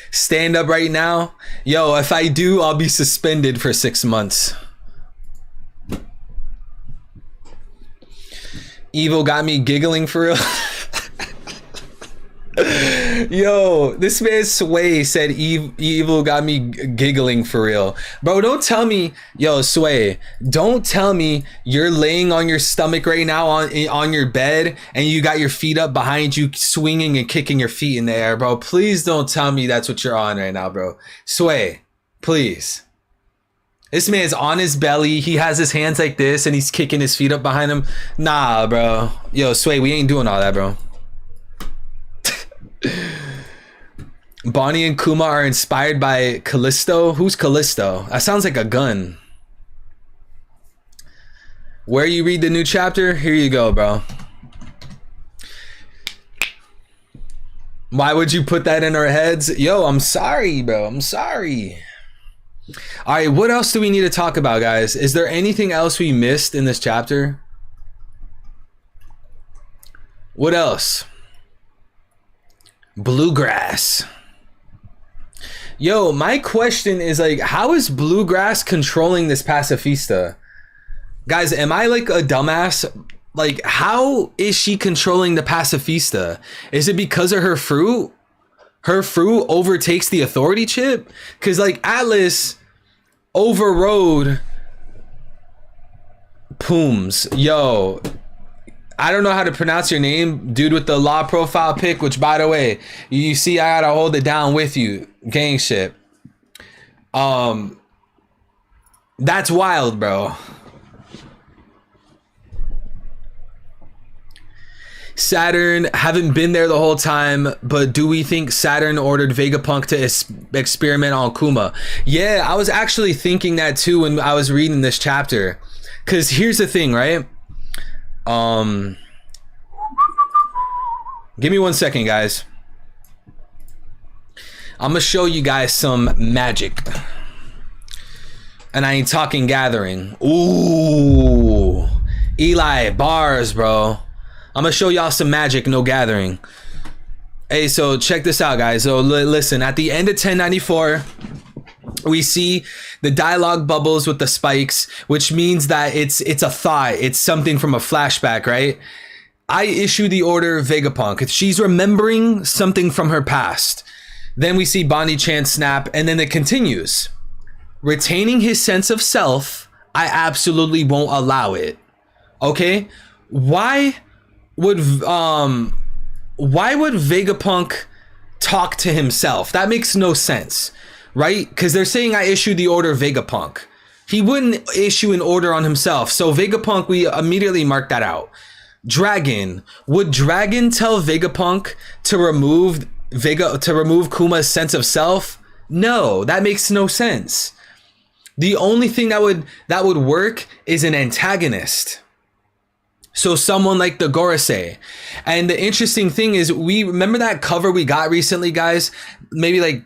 Stand up right now. Yo, if I do, I'll be suspended for 6 months. Evil got me giggling for real. Yo, this man Sway said Evil got me giggling for real. Bro, don't tell me, yo, Sway, don't tell me you're laying on your stomach right now on your bed and you got your feet up behind you swinging and kicking your feet in the air, bro. Please don't tell me that's what you're on right now, bro. Sway, please. This man's on his belly. He has his hands like this and he's kicking his feet up behind him. Nah, bro. Yo, Sway, we ain't doing all that, bro. Bonnie and Kuma are inspired by Callisto. Who's Callisto? That sounds like a gun. Where you read the new chapter? Here you go, bro. Why would you put that in our heads? Yo, I'm sorry, bro. I'm sorry. All right, what else do we need to talk about, guys? Is there anything else we missed in this chapter? What else? Bluegrass. Yo, my question is like, how is Bluegrass controlling this pacifista? Guys, am I like a dumbass? Like, how is she controlling the pacifista? Is it because of her fruit? Her fruit overtakes the authority chip? Because like Atlas overrode Pooms. Yo, I don't know how to pronounce your name, dude with the law profile pic, which by the way, you see I gotta hold it down with you. Gang shit. That's wild, bro. Saturn, haven't been there the whole time, but do we think Saturn ordered Vegapunk to experiment on Kuma? Yeah, I was actually thinking that too when I was reading this chapter. Cause here's the thing, right? Give me 1 second, guys. I'm gonna show you guys some magic. And I ain't talking gathering. Ooh. Eli, bars, bro. I'm gonna show y'all some magic, no gathering. Hey, so check this out, guys. So listen, at the end of 1094, we see the dialogue bubbles with the spikes, which means that it's a thought. It's something from a flashback, right? I issue the order Vegapunk. She's remembering something from her past. Then we see Bonnie Chan snap, and then it continues. Retaining his sense of self, I absolutely won't allow it. Okay? Why would Vegapunk talk to himself? That makes no sense, right? Because they're saying I issued the order Vegapunk. He wouldn't issue an order on himself. So Vegapunk, we immediately mark that out. Dragon. Would Dragon tell Vegapunk to remove Kuma's sense of self? No, that makes no sense. The only thing that would work is an antagonist. So someone like the Gorosei. And the interesting thing is, we remember that cover we got recently, guys, maybe like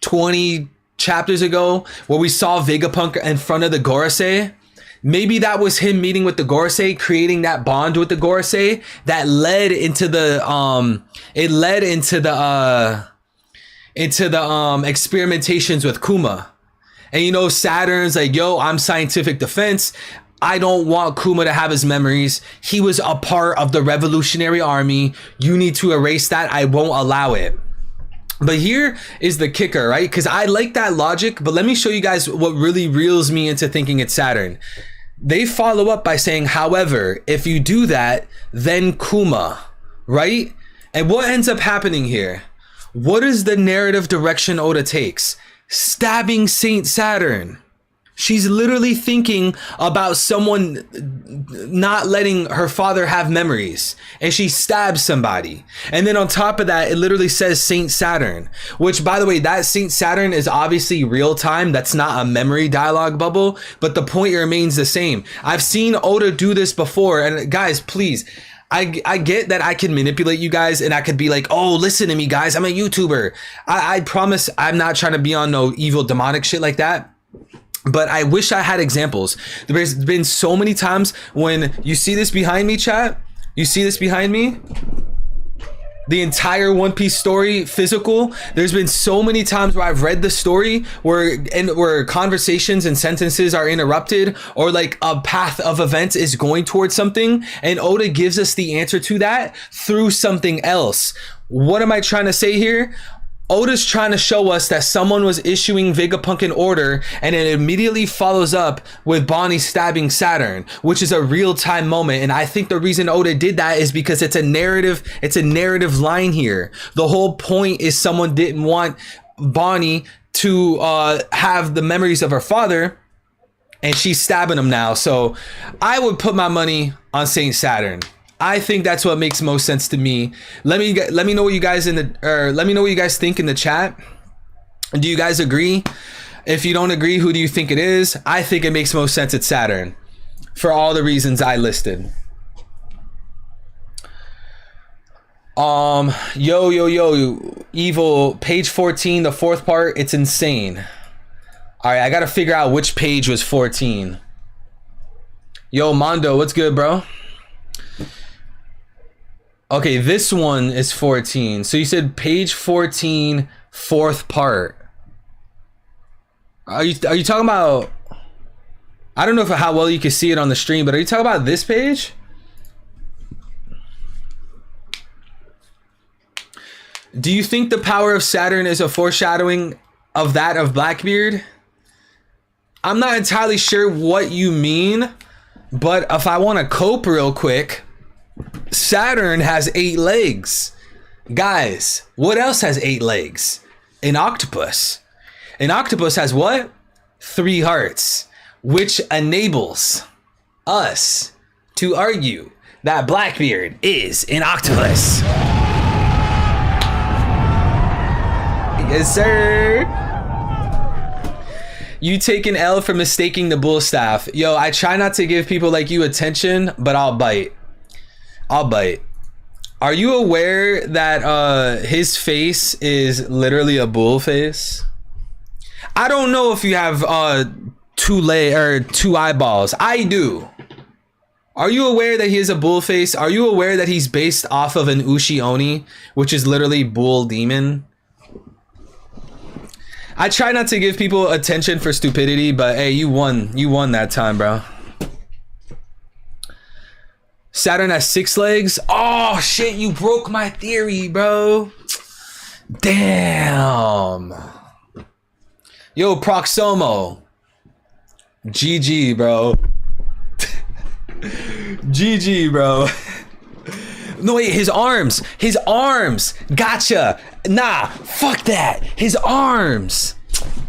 20 chapters ago, where we saw Vegapunk in front of the Gorosei. Maybe that was him meeting with the Gorosei, creating that bond with the Gorosei that led into the experimentations with Kuma. And you know, Saturn's like, yo, I'm scientific defense. I don't want Kuma to have his memories. He was a part of the Revolutionary Army. You need to erase that. I won't allow it. But here is the kicker, right? Because I like that logic, but let me show you guys what really reels me into thinking it's Saturn. They follow up by saying, however, if you do that, then Kuma, right? And what ends up happening here? What is the narrative direction Oda takes? Stabbing Saint Saturn. She's literally thinking about someone not letting her father have memories, and she stabs somebody. And then on top of that, it literally says Saint Saturn, which, by the way, that Saint Saturn is obviously real time. That's not a memory dialogue bubble, but the point remains the same. I've seen Oda do this before, and guys, please, I get that I can manipulate you guys, and I could be like, oh, listen to me, guys, I'm a YouTuber. I promise I'm not trying to be on no evil demonic shit like that. But I wish I had examples. There's been so many times when you see this behind me, chat. You see this behind me? The entire One Piece story, physical. There's been so many times where I've read the story where conversations and sentences are interrupted, or like a path of events is going towards something, and Oda gives us the answer to that through something else. What am I trying to say here? Oda's trying to show us that someone was issuing Vegapunk an order, and it immediately follows up with Bonnie stabbing Saturn, which is a real-time moment. And I think the reason Oda did that is because it's a narrative line here. The whole point is someone didn't want Bonnie to have the memories of her father, and she's stabbing him now. So I would put my money on Saint Saturn. I think that's what makes most sense to me. Let me know what you guys let me know what you guys think in the chat. Do you guys agree? If you don't agree, who do you think it is? I think it makes most sense it's Saturn, for all the reasons I listed. Yo, Evil, page 14, the fourth part, it's insane. All right, I gotta figure out which page was 14. Yo, Mondo, what's good, bro? Okay, this one is 14. So you said page 14, fourth part. Are you talking about? I don't know how well you can see it on the stream, but are you talking about this page? Do you think the power of Saturn is a foreshadowing of that of Blackbeard? I'm not entirely sure what you mean, but if I want to cope real quick, Saturn has 8 legs. Guys, what else has 8 legs? An octopus. An octopus has what? 3 hearts, which enables us to argue that Blackbeard is an octopus. Yes, sir. You take an L for mistaking the bull staff. Yo, I try not to give people like you attention, but I'll bite. Are you aware that his face is literally a bull face? I don't know if you have 2 eyeballs. I do. Are you aware that he is a bull face? Are you aware that he's based off of an Ushi Oni, which is literally bull demon? I try not to give people attention for stupidity, but hey, you won that time, bro. Saturn has 6 legs. Oh shit, you broke my theory, bro. Damn. Yo, Proxomo. GG, bro. GG, bro. No, wait, his arms. Gotcha. Nah, fuck that. His arms.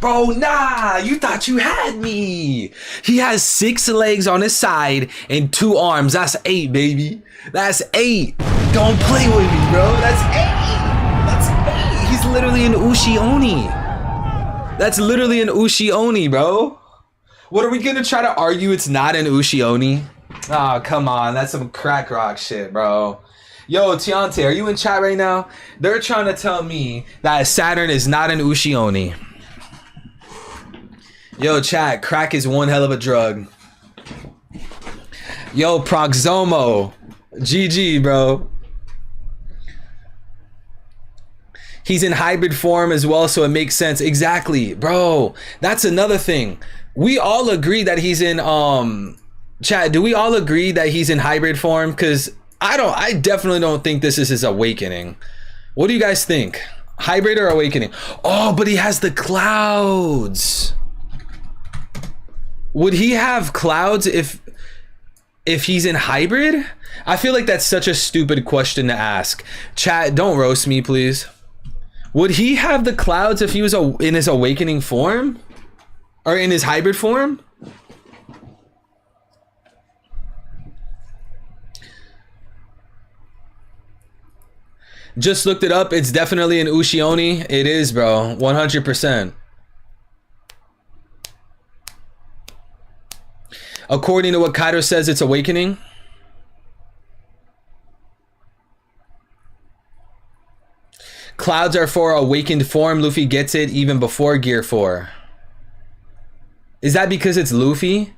Bro, nah, you thought you had me. He has 6 legs on his side and 2 arms. That's 8, baby. That's 8. Don't play with me, bro. That's 8. He's literally an Ushi Oni. That's literally an Ushi Oni, bro. What are we gonna try to argue it's not an Ushi Oni? Oh, come on. That's some crack rock shit, bro. Yo, Tiante, are you in chat right now? They're trying to tell me that Saturn is not an Ushi Oni. Yo, chat, crack is one hell of a drug. Yo, Proxomo. GG, bro. He's in hybrid form as well, so it makes sense. Exactly, bro. That's another thing. We all agree that he's in, chat, do we all agree that he's in hybrid form? Because I definitely don't think this is his awakening. What do you guys think? Hybrid or awakening? Oh, but he has the clouds. Would he have clouds if he's in hybrid? I feel like that's such a stupid question to ask. Chat, don't roast me, please. Would he have the clouds if he was in his awakening form? Or in his hybrid form? Just looked it up. It's definitely an Ushioni. It is, bro. 100%. According to what Kaido says, it's awakening. Clouds are for awakened form. Luffy gets it even before Gear 4. Is that because it's Luffy?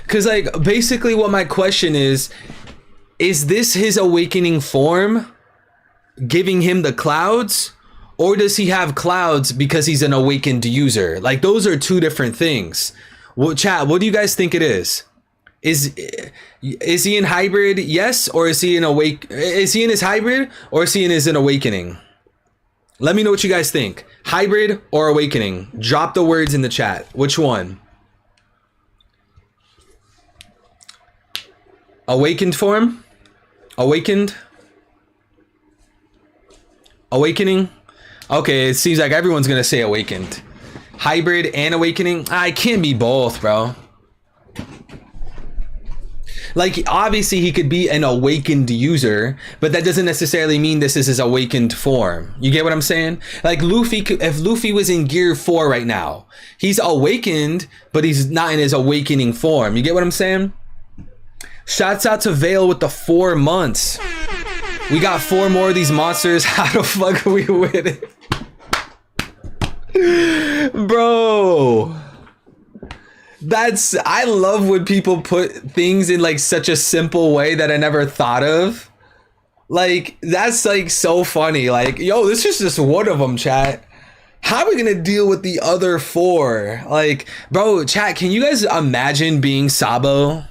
Because, like, basically what my question is this his awakening form giving him the clouds? Or does he have clouds because he's an awakened user? Like, those are two different things. Well, chat, what do you guys think it is? Is he in hybrid? Yes, or is he in is he in his hybrid, or is he in his awakening? Let me know what you guys think. Hybrid or awakening? Drop the words in the chat. Which one? Awakened form? Awakened? Awakening? Okay, it seems like everyone's gonna say awakened. Hybrid and awakening? I can't be both, bro. Like, obviously he could be an awakened user, but that doesn't necessarily mean this is his awakened form. You get what I'm saying? Like, Luffy, if Luffy was in Gear 4 right now, he's awakened, but he's not in his awakening form. You get what I'm saying? Shouts out to Vale with the 4 months. We got 4 more of these monsters. How the fuck are we winning? Bro. I love when people put things in like such a simple way that I never thought of. Like, that's like so funny. Like, yo, this is just one of them, chat. How are we gonna deal with the other 4? Like, bro, chat, can you guys imagine being Sabo?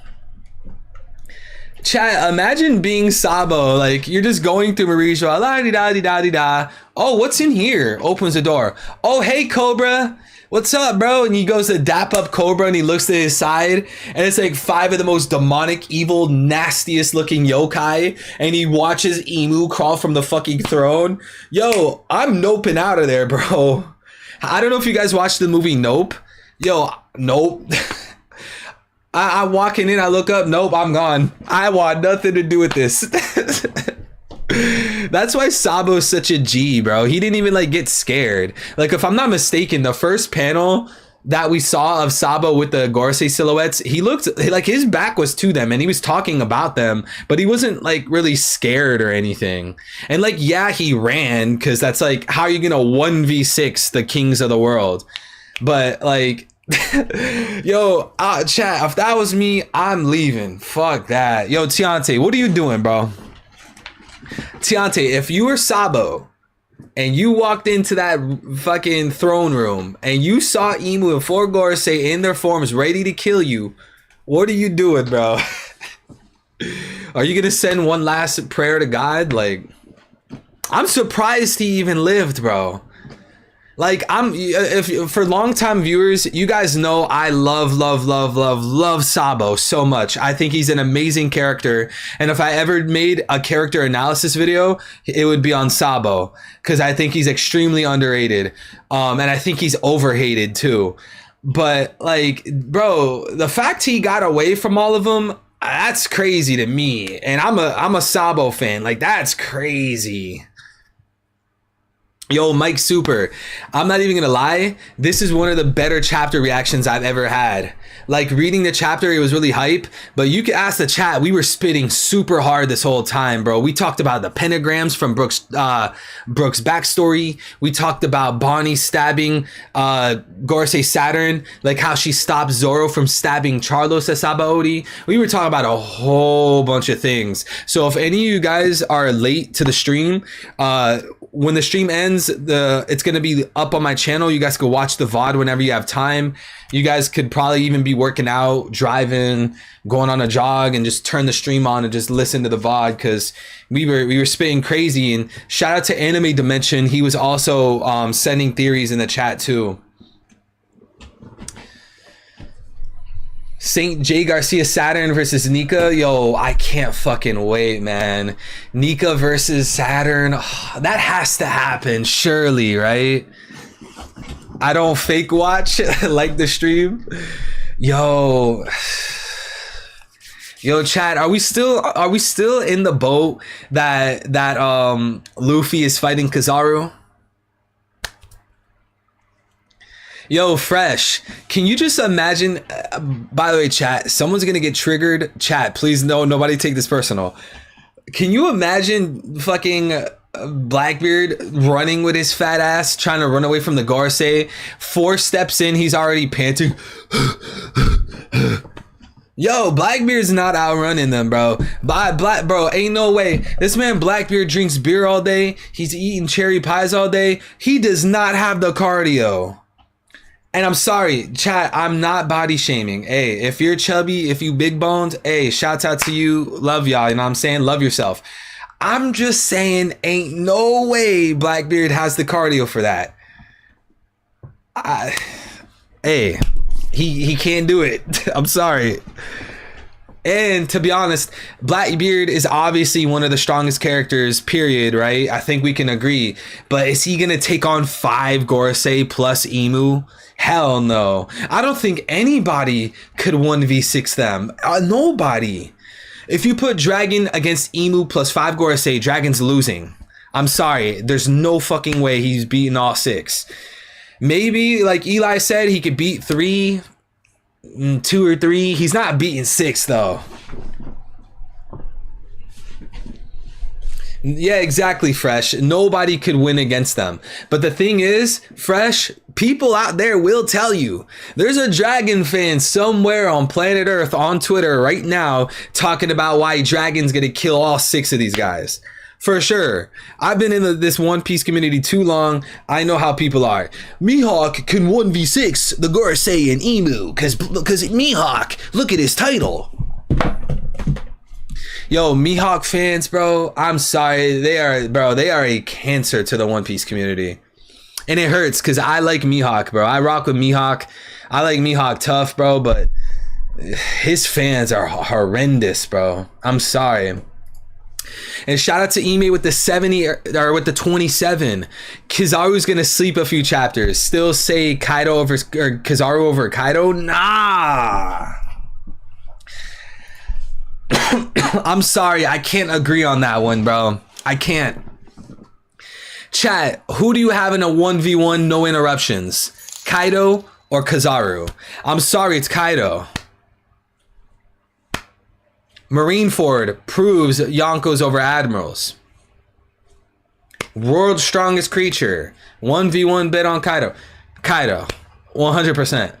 Chat, imagine being Sabo. Like, you're just going through Marisha, la di da di da di da. Oh, what's in here? Opens the door. Oh, hey, Cobra. What's up, bro? And he goes to dap up Cobra and he looks to his side and it's like 5 of the most demonic, evil, nastiest looking yokai, and he watches Emu crawl from the fucking throne. Yo, I'm noping out of there, bro. I don't know if you guys watched the movie Nope. Yo, nope. I'm walking in, I look up, nope, I'm gone. I want nothing to do with this. That's why Sabo's such a G, bro. He didn't even like get scared. Like, if I'm not mistaken, the first panel that we saw of Sabo with the Gorosei silhouettes, he looked like his back was to them and he was talking about them, but he wasn't like really scared or anything. And like, yeah, he ran because that's like, how are you gonna 1v6 the kings of the world? But like, yo, chat, if that was me, I'm leaving. Fuck that. Yo, Tiante, what are you doing, bro? Tiante, if you were Sabo and you walked into that fucking throne room and you saw Emu and 4 Gorosei in their forms ready to kill you, what are you doing, bro? Are you gonna send one last prayer to God? Like, I'm surprised he even lived, bro. Like, if for longtime viewers, you guys know I love Sabo so much. I think he's an amazing character. And if I ever made a character analysis video, it would be on Sabo, because I think he's extremely underrated. And I think he's overhated too. But like, bro, the fact he got away from all of them, that's crazy to me. And I'm a Sabo fan. Like, that's crazy. Yo, Mike Super, I'm not even gonna lie, this is one of the better chapter reactions I've ever had. Like, reading the chapter, it was really hype, but you could ask the chat, we were spitting super hard this whole time, bro. We talked about the pentagrams from Brooks' backstory. We talked about Bonnie stabbing Gorosei Saturn, like how she stopped Zoro from stabbing Charlos at Sabaody. We were talking about a whole bunch of things. So if any of you guys are late to the stream, when the stream ends, reactions, it's gonna be up on my channel. You guys can watch the VOD whenever you have time. You guys could probably even be working out, driving, going on a jog, and just turn the stream on and just listen to the VOD, because we were spitting crazy. And shout out to Anime Dimension. He was also sending theories in the chat too. Saint J Garcia Saturn versus Nika. Yo, I can't fucking wait, man. Nika versus Saturn. Oh, that has to happen, surely, right? I don't fake watch like the stream. Yo, chat, are we still in the boat that Luffy is fighting Kizaru? Yo, Fresh, can you just imagine, by the way, chat, someone's gonna get triggered. Chat, please, nobody take this personal. Can you imagine fucking Blackbeard running with his fat ass, trying to run away from the Gorosei? 4 steps in, he's already panting. Yo, Blackbeard's not outrunning them, bro. Bro, ain't no way. This man Blackbeard drinks beer all day. He's eating cherry pies all day. He does not have the cardio. And I'm sorry, chat, I'm not body shaming. Hey, if you're chubby, if you big boned, hey, shouts out to you. Love y'all, you know what I'm saying? Love yourself. I'm just saying, ain't no way Blackbeard has the cardio for that. Hey, he can't do it. I'm sorry. And to be honest, Blackbeard is obviously one of the strongest characters, period, right? I think we can agree. But is he going to take on 5 Gorosei plus Emu? Hell no. I don't think anybody could 1v6 them. Nobody. If you put Dragon against Emu plus 5 Gorosei, Dragon's losing. I'm sorry. There's no fucking way he's beating all 6. Maybe, like Eli said, he could beat 3, 2 or 3. He's not beating 6 though. Yeah, exactly, Fresh. Nobody could win against them. But the thing is, Fresh, people out there will tell you. There's a Dragon fan somewhere on planet Earth on Twitter right now talking about why Dragon's gonna kill all 6 of these guys. For sure. I've been in this One Piece community too long. I know how people are. Mihawk can 1v6 the Gorosei and Emu because Mihawk, look at his title. Yo, Mihawk fans, bro, I'm sorry. They are a cancer to the One Piece community. And it hurts because I like Mihawk, bro. I rock with Mihawk. I like Mihawk tough, bro, but his fans are horrendous, bro. I'm sorry. And shout out to Ime with the 70 or with the 27. Kizaru's gonna sleep a few chapters. Still say Kaido over or Kizaru over Kaido? Nah. I'm sorry, I can't agree on that one, bro. I can't. Chat, who do you have in a 1v1 no interruptions? Kaido or Kizaru? I'm sorry, it's Kaido. Marineford proves Yonkos over Admirals. World's strongest creature. 1v1 bet on Kaido. Kaido. 100%.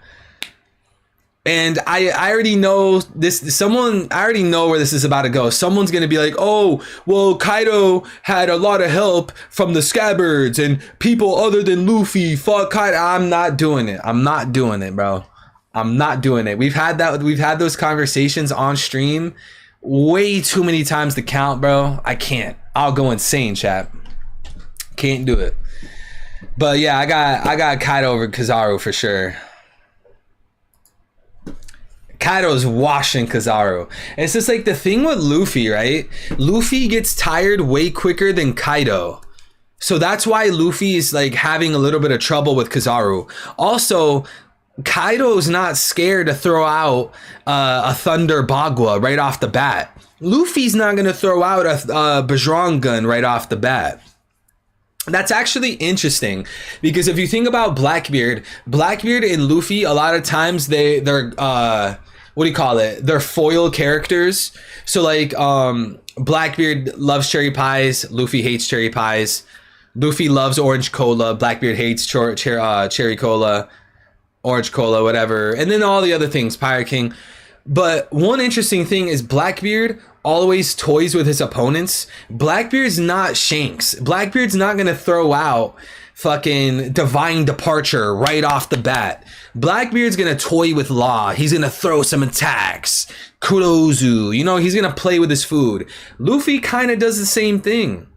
And I already know this. I already know where this is about to go. Someone's going to be like, oh, well, Kaido had a lot of help from the Scabbards and people other than Luffy fought Kaido. I'm not doing it. I'm not doing it, bro. I'm not doing it. We've had those conversations on stream way too many times to count, bro. I can't. I'll go insane, chat. Can't do it. But yeah, I got Kaido over Kizaru for sure. Kaido's washing Kizaru. It's just like the thing with Luffy, right? Luffy gets tired way quicker than Kaido. So that's why Luffy is like having a little bit of trouble with Kizaru. Also, Kaido's not scared to throw out a Thunder Bagua right off the bat. Luffy's not going to throw out a Bajrang gun right off the bat. That's actually interesting because if you think about Blackbeard and Luffy, a lot of times they're what do you call it? They're foil characters. So like Blackbeard loves cherry pies, Luffy hates cherry pies. Luffy loves orange cola, Blackbeard hates cherry cola, orange cola, whatever. And then all the other things, Pirate King. But one interesting thing is Blackbeard always toys with his opponents. Blackbeard's not Shanks. Blackbeard's not gonna throw out fucking Divine Departure right off the bat. Blackbeard's gonna toy with Law. He's gonna throw some attacks. Kurozu, you know, he's gonna play with his food. Luffy kind of does the same thing.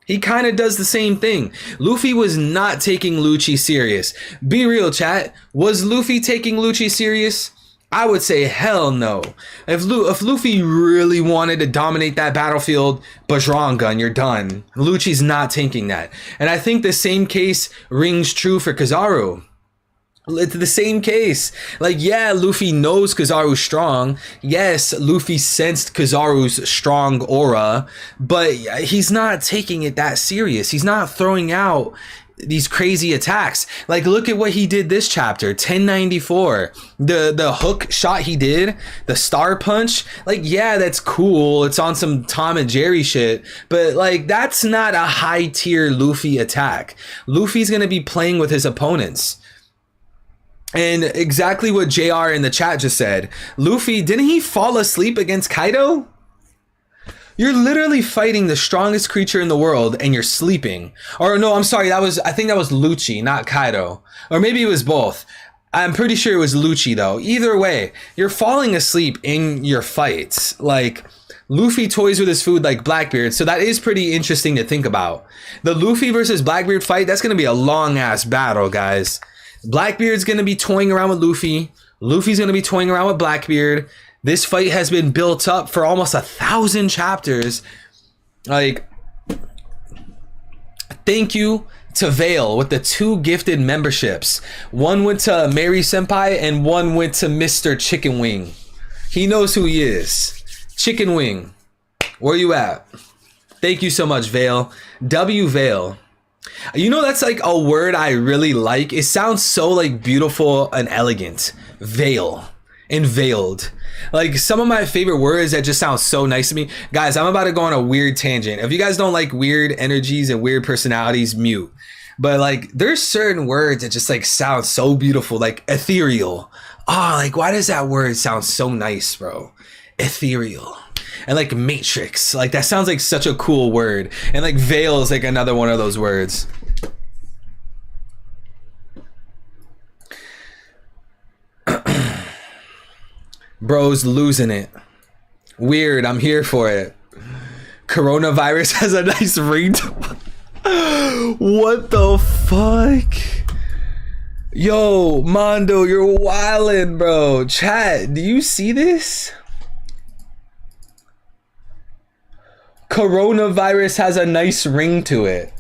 He kind of does the same thing. Luffy was not taking Lucci serious. Be real, chat. Was Luffy taking Lucci serious? I would say hell no. If Luffy really wanted to dominate that battlefield, Bajrangan, you're done. Lucci's not taking that. And I think the same case rings true for Kizaru. It's the same case. Like, yeah, Luffy knows Kizaru's strong. Yes, Luffy sensed Kizaru's strong aura, but he's not taking it that serious. He's not throwing out these crazy attacks. Like, look at what he did this chapter, 1094. The hook shot he did, the star punch. Like, yeah, that's cool. It's on some Tom and Jerry shit, but like, that's not a high tier Luffy attack. Luffy's gonna be playing with his opponents. And exactly what JR in the chat just said. Luffy, didn't he fall asleep against Kaido? You're literally fighting the strongest creature in the world and you're sleeping. Or no, I'm sorry, I think that was Lucci, not Kaido. Or maybe it was both. I'm pretty sure it was Lucci though. Either way, you're falling asleep in your fights. Like, Luffy toys with his food like Blackbeard, so that is pretty interesting to think about. The Luffy versus Blackbeard fight, that's gonna be a long ass battle, guys. Blackbeard's gonna be toying around with Luffy. Luffy's gonna be toying around with Blackbeard. This fight has been built up for almost 1,000 chapters. Like, thank you to Vale with the 2 gifted memberships. One went to Mary Senpai and one went to Mr. Chicken Wing. He knows who he is. Chicken Wing, where you at? Thank you so much, Vale. W Vale. You know, that's like a word I really like. It sounds so like beautiful and elegant. Veil and veiled. Like, some of my favorite words that just sound so nice to me. Guys, I'm about to go on a weird tangent. If you guys don't like weird energies and weird personalities, mute. But like, there's certain words that just like sound so beautiful, like ethereal. Oh, like, why does that word sound so nice, bro? Ethereal. And like matrix, like that sounds like such a cool word. And like veil is like another one of those words. Bro's losing it. Weird, I'm here for it. Coronavirus has a nice ring to what the fuck? Yo, Mondo, you're wildin', bro. Chat, do you see this? Coronavirus has a nice ring to it.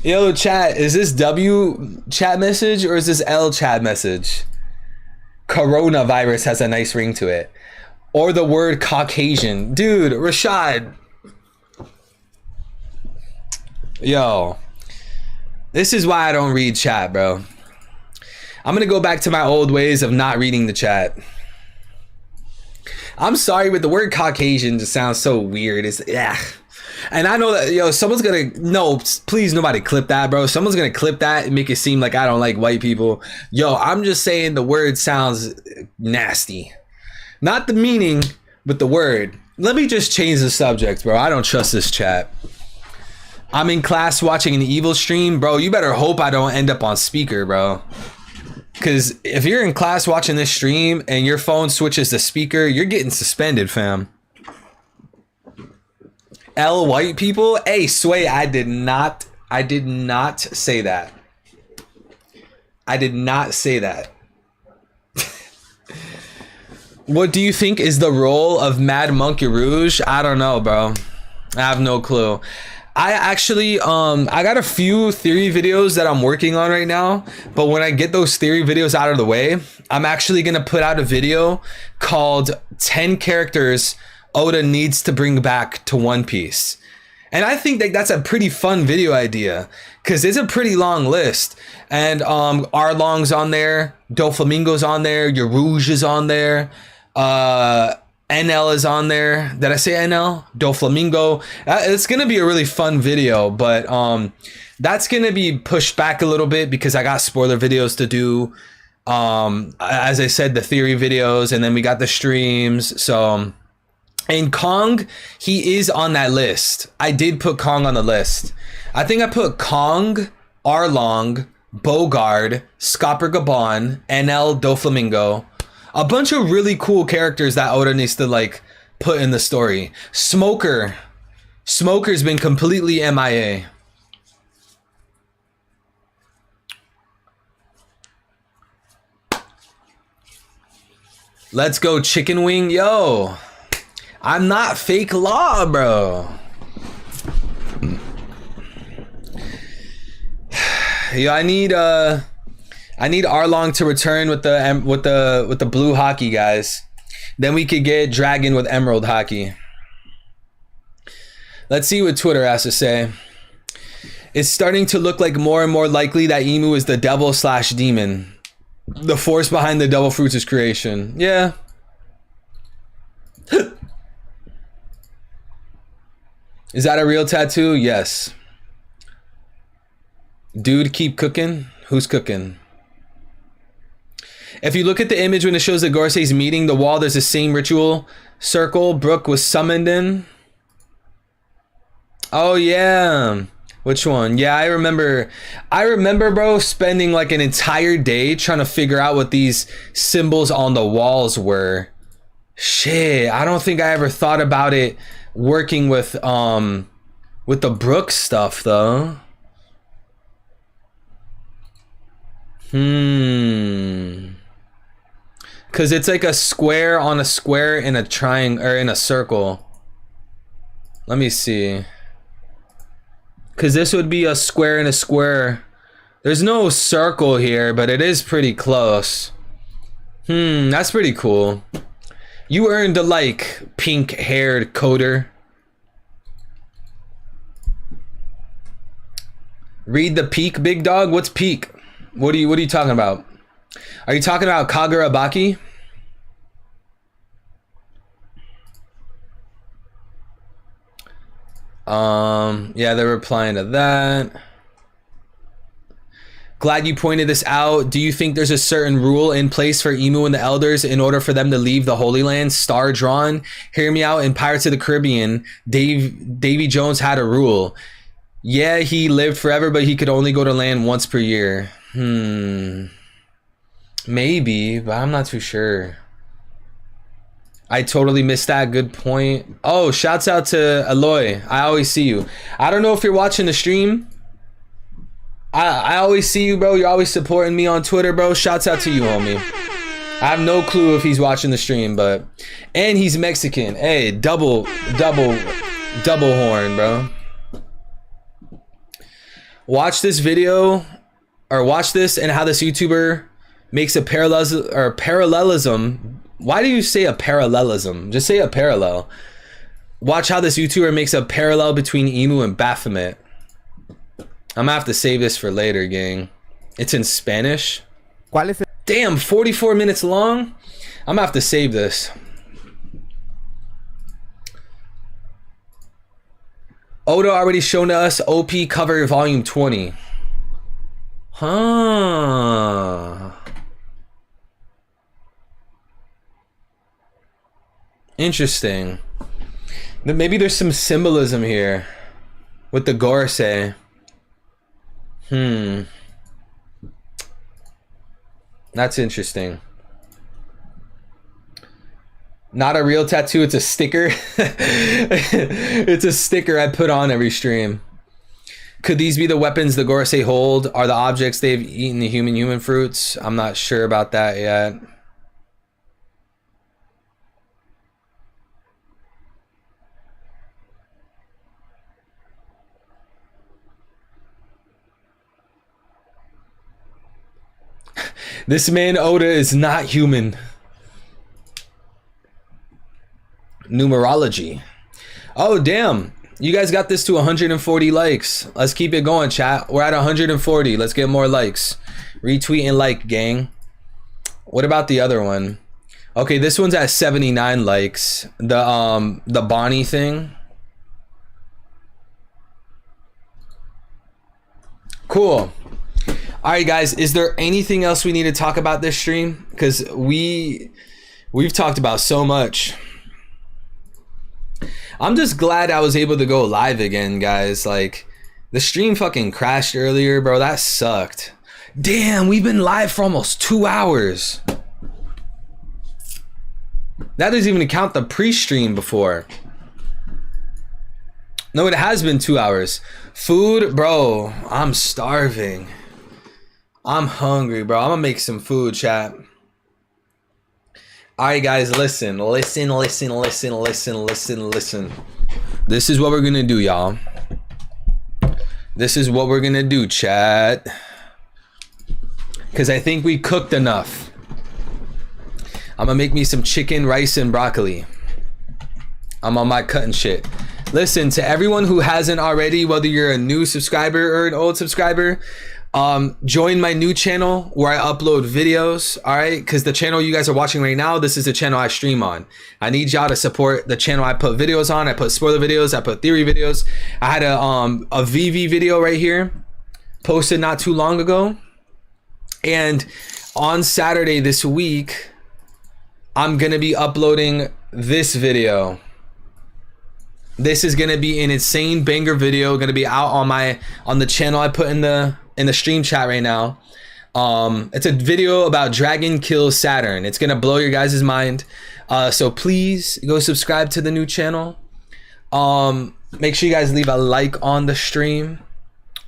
Yo, chat, is this W chat message or is this L chat message? Coronavirus has a nice ring to it. Or the word Caucasian. Dude, Rashad. Yo. This is why I don't read chat, bro. I'm gonna go back to my old ways of not reading the chat. I'm sorry, but the word Caucasian just sounds so weird. It's, yeah. And I know that, yo, someone's gonna, no, please nobody clip that, bro. Someone's gonna clip that and make it seem like I don't like white people. Yo, I'm just saying the word sounds nasty. Not the meaning, but the word. Let me just change the subject, bro. I don't trust this chat. I'm in class watching an evil stream. Bro, you better hope I don't end up on speaker, bro. Because if you're in class watching this stream and your phone switches to speaker, you're getting suspended, fam. L white people? Hey, Sway, I did not say that. I did not say that. What do you think is the role of Mad Monkey Rouge? I don't know, bro. I have no clue. I actually, I got a few theory videos that I'm working on right now, but when I get those theory videos out of the way, I'm actually gonna put out a video called 10 characters Oda needs to bring back to One Piece. And I think that that's a pretty fun video idea because it's a pretty long list. And Arlong's on there, Doflamingo's on there, your Rouge is on there, NL is on there. Did I say NL? Doflamingo. It's gonna be a really fun video, but that's gonna be pushed back a little bit because I got spoiler videos to do. As I said, the theory videos, and then we got the streams. So And Kong, he is on that list. I did put Kong on the list. I think I put Kong, Arlong, Bogard, Scopper Gabon, NL Doflamingo. A bunch of really cool characters that Oda needs to like put in the story. Smoker. Smoker's been completely MIA. Let's go Chicken Wing. Yo, I'm not fake law, bro. Yo, I need Arlong to return with the blue hockey, guys. Then we could get Dragon with emerald hockey. Let's see what Twitter has to say. It's starting to look like more and more likely that Emu is the devil/demon. The force behind the Devil Fruits' creation. Yeah. Is that a real tattoo? Yes. Dude, keep cooking? Who's cooking? If you look at the image when it shows the Gorsei's meeting the wall, there's the same ritual circle Brook was summoned in. Oh, yeah. Which one? Yeah, I remember, bro, spending like an entire day trying to figure out what these symbols on the walls were. Shit, I don't think I ever thought about it working with the Brook stuff though. Cause it's like a square on a square in a triangle or in a circle. Let me see. Cause this would be a square in a square. There's no circle here, but it is pretty close. That's pretty cool. You earned a like, pink-haired coder. Read the peak, big dog. What's peak? What are you talking about? Are you talking about Kagurabaki? Yeah, they're replying to that. Glad you pointed this out. Do you think there's a certain rule in place for Emu and the Elders in order for them to leave the Holy Land? Star drawn. Hear me out. In Pirates of the Caribbean, Davy Jones had a rule. Yeah, he lived forever, but he could only go to land once per year. Maybe, but I'm not too sure. I totally missed that. Good point. Oh, shouts out to Aloy. I always see you. I don't know if you're watching the stream. I always see you, bro. You're always supporting me on Twitter, bro. Shouts out to you, homie. I have no clue if he's watching the stream, but... And he's Mexican. Hey, double horn, bro. Watch this video, or watch this and how this YouTuber makes a parallelism. Why do you say a parallelism? Just say a parallel. Watch how this YouTuber makes a parallel between Emu and Baphomet. I'm gonna have to save this for later, gang. It's in Spanish. Damn, 44 minutes long? I'm gonna have to save this. Oda already shown us OP cover volume 20. Huh. Interesting. Maybe there's some symbolism here with the Gorosei. That's interesting. Not a real tattoo, it's a sticker. It's a sticker I put on every stream. Could these be the weapons the Gorosei hold? Are the objects they've eaten the human fruits? I'm not sure about that yet. This man Oda is not human. Numerology. Oh, damn. You guys got this to 140 likes. Let's keep it going, chat. We're at 140. Let's get more likes. Retweet and like, gang. What about the other one? Okay, this one's at 79 likes. The Bonnie thing. Cool. All right, guys, is there anything else we need to talk about this stream? Because we've talked about so much. I'm just glad I was able to go live again, guys. Like, the stream fucking crashed earlier, bro. That sucked. Damn, we've been live for almost 2 hours. That doesn't even count the pre-stream before. No, it has been 2 hours. Food, bro, I'm starving. I'm hungry, bro. I'm gonna make some food, chat. All right, guys, listen. This is what we're gonna do, y'all. This is what we're gonna do, chat. Because I think we cooked enough. I'm gonna make me some chicken, rice, and broccoli. I'm on my cutting shit. Listen, to everyone who hasn't already, whether you're a new subscriber or an old subscriber, join my new channel where I upload videos, all right? Because the channel you guys are watching right now, this is the channel I stream on. I need y'all to support the channel I put videos on. I put spoiler videos, I put theory videos. I had a VV video right here, posted not too long ago. And on Saturday this week, I'm gonna be uploading this video. This is gonna be an insane banger video, gonna be out on the channel I put in the stream chat right now. It's a video about Dragon Kills Saturn. It's gonna blow your guys' mind. So please go subscribe to the new channel. Make sure you guys leave a like on the stream.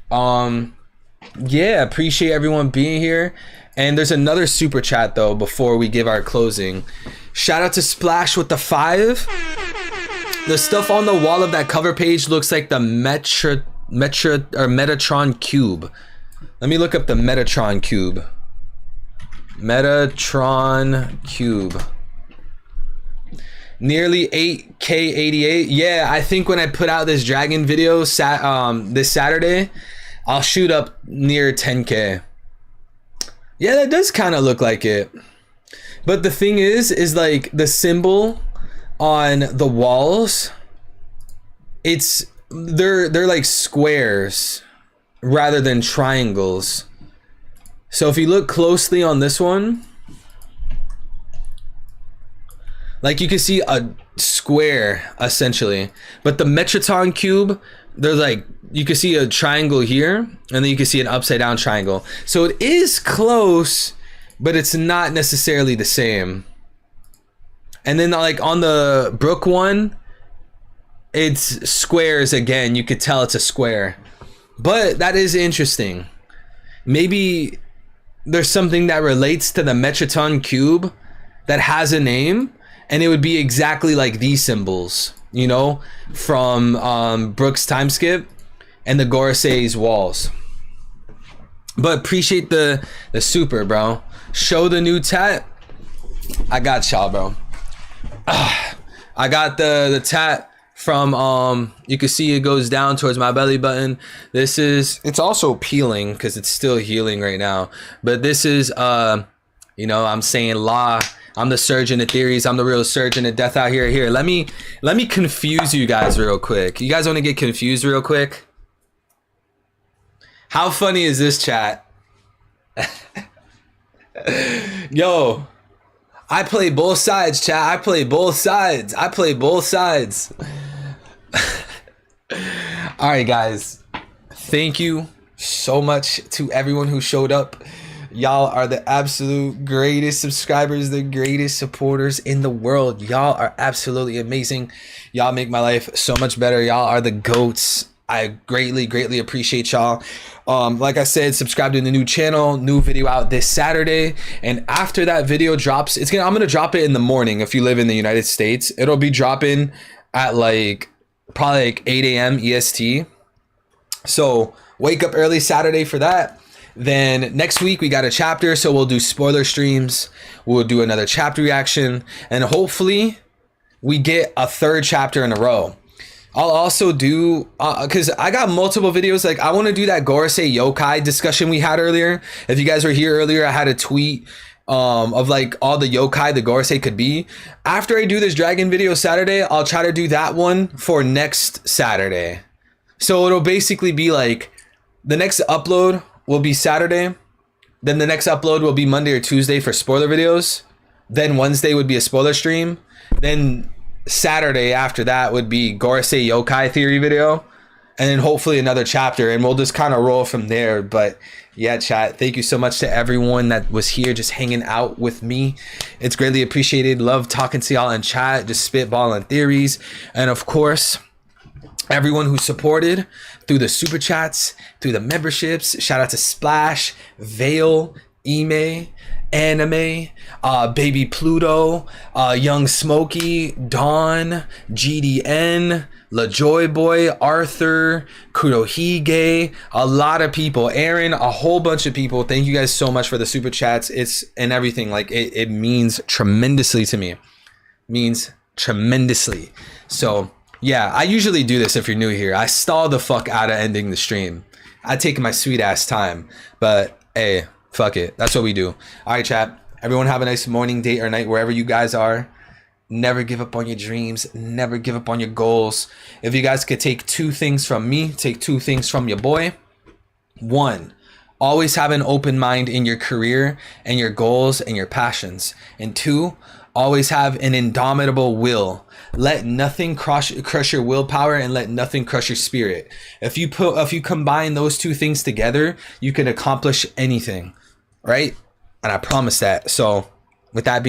Yeah, appreciate everyone being here. And there's another super chat though before we give our closing. Shout out to Splash with the 5. The stuff on the wall of that cover page looks like the Metatron cube. Let me look up the Metatron cube. Metatron cube. Nearly 8K88. Yeah, I think when I put out this dragon video this Saturday, I'll shoot up near 10K. Yeah, that does kind of look like it. But the thing is like the symbol on the walls, they're like squares rather than triangles. So if you look closely on this one, like you can see a square essentially, but the Metatron cube, they're like, you can see a triangle here and then you can see an upside down triangle. So it is close, but it's not necessarily the same. And then like on the Brook one, it's squares again. You could tell it's a square. But that is interesting. Maybe there's something that relates to the Metatron cube that has a name, and it would be exactly like these symbols, you know, from Brook's time skip and the Gorosei's walls. But appreciate the super, bro. Show the new tat. I got y'all, bro. I got the tat from you can see it goes down towards my belly button. It's also peeling because it's still healing right now, but this is you know, I'm saying law. I'm the surgeon of theories. I'm the real surgeon of death out here. Let me confuse you guys real quick. You guys want to get confused real quick? How funny is this, chat? Yo, I play both sides, chat. I play both sides. All right, guys. Thank you so much to everyone who showed up. Y'all are the absolute greatest subscribers, the greatest supporters in the world. Y'all are absolutely amazing. Y'all make my life so much better. Y'all are the GOATs. I greatly appreciate y'all. Like I said, subscribe to the new channel, new video out this Saturday. And after that video drops, I'm gonna drop it in the morning. If you live in the United States, it'll be dropping at probably like 8 a.m. EST. So wake up early Saturday for that. Then next week we got a chapter, so we'll do spoiler streams. We'll do another chapter reaction, and hopefully we get a third chapter in a row. I'll also do, because I got multiple videos. Like, I want to do that Gorosei yokai discussion we had earlier. If you guys were here earlier, I had a tweet of like all the yokai the Gorosei could be. After I do this dragon video Saturday, I'll try to do that one for next Saturday. So it'll basically be like the next upload will be Saturday. Then the next upload will be Monday or Tuesday for spoiler videos. Then Wednesday would be a spoiler stream. Then Saturday after that would be Gorosei Yokai theory video, and then hopefully another chapter, and we'll just kind of roll from there. But yeah, chat, thank you so much to everyone that was here just hanging out with me. It's greatly appreciated. Love talking to y'all in chat, just spitballing theories. And of course, everyone who supported through the super chats, through the memberships. Shout out to Splash, Vale, Ime, Anime, Baby Pluto, Young Smokey, Dawn, GDN, LaJoy Boy, Arthur, Kurohige, a lot of people, Aaron, a whole bunch of people. Thank you guys so much for the super chats. It's and everything. Like it means tremendously to me. Means tremendously. So yeah, I usually do this if you're new here. I stall the fuck out of ending the stream. I take my sweet ass time. But hey, fuck it. That's what we do. All right, chat. Everyone have a nice morning, day, or night, wherever you guys are. Never give up on your dreams. Never give up on your goals. If you guys could take 2 things from me, take 2 things from your boy. 1, always have an open mind in your career and your goals and your passions. And 2, always have an indomitable will. Let nothing crush your willpower, and let nothing crush your spirit. If you combine those 2 things together, you can accomplish anything, right? And I promise that. So with that being